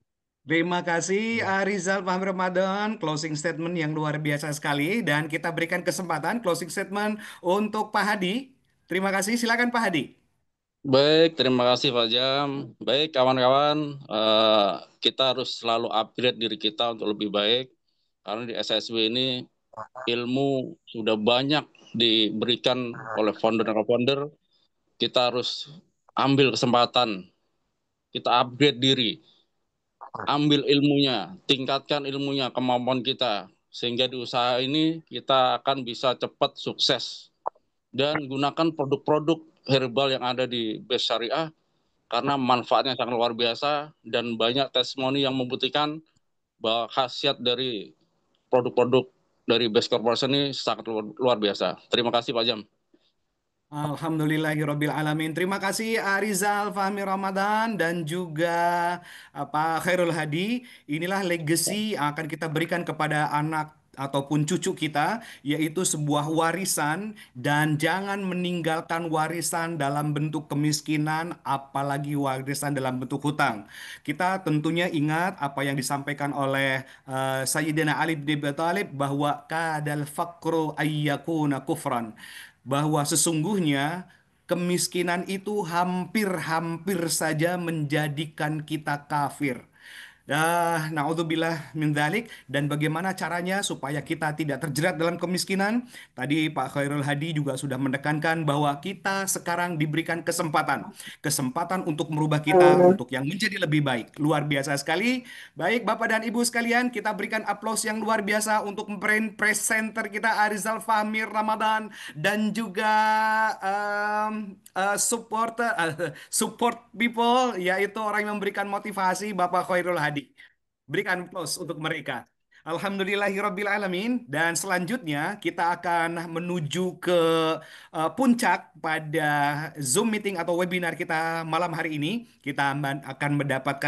Terima kasih Rizal Fahmi Ramadan, closing statement yang luar biasa sekali. Dan kita berikan kesempatan closing statement untuk Pak Hadi. Terima kasih, silakan Pak Hadi. Baik, terima kasih Pak Jam. Baik, kawan-kawan, kita harus selalu upgrade diri kita untuk lebih baik. Karena di SSW ini ilmu sudah banyak diberikan oleh founder dan co-founder. Kita harus ambil kesempatan, kita upgrade diri, ambil ilmunya, tingkatkan ilmunya, kemampuan kita. Sehingga di usaha ini kita akan bisa cepat sukses. Dan gunakan produk-produk herbal yang ada di Best Syariah karena manfaatnya sangat luar biasa dan banyak testimoni yang membuktikan bahwa khasiat dari produk-produk dari Best Corporation ini sangat luar biasa. Terima kasih Pak Jam. Alhamdulillahirabbil alamin. Terima kasih Arizal Fahmi Ramadan dan juga Pak Khairul Hadi. Inilah legacy yang akan kita berikan kepada anak ataupun cucu kita, yaitu sebuah warisan, dan jangan meninggalkan warisan dalam bentuk kemiskinan, apalagi warisan dalam bentuk hutang. Kita tentunya ingat apa yang disampaikan oleh Sayyidina Ali bin Abi Thalib bahwa kadal faqru ayyakuna kufran, bahwa sesungguhnya kemiskinan itu hampir-hampir saja menjadikan kita kafir. Naudzubillah min dzalik. Dan bagaimana caranya supaya kita tidak terjerat dalam kemiskinan? Tadi Pak Khairul Hadi juga sudah menekankan bahwa kita sekarang diberikan kesempatan. Kesempatan untuk merubah kita untuk yang menjadi lebih baik. Luar biasa sekali. Baik Bapak dan Ibu sekalian, kita berikan aplaus yang luar biasa untuk brand presenter kita Arizal Fahmi Ramadan dan juga support people, yaitu orang yang memberikan motivasi Bapak Khairul Hadi. Berikan plus untuk mereka. Alhamdulillahirabbil alamin. Dan selanjutnya kita akan menuju ke puncak pada Zoom meeting atau webinar kita malam hari ini. Kita akan mendapatkan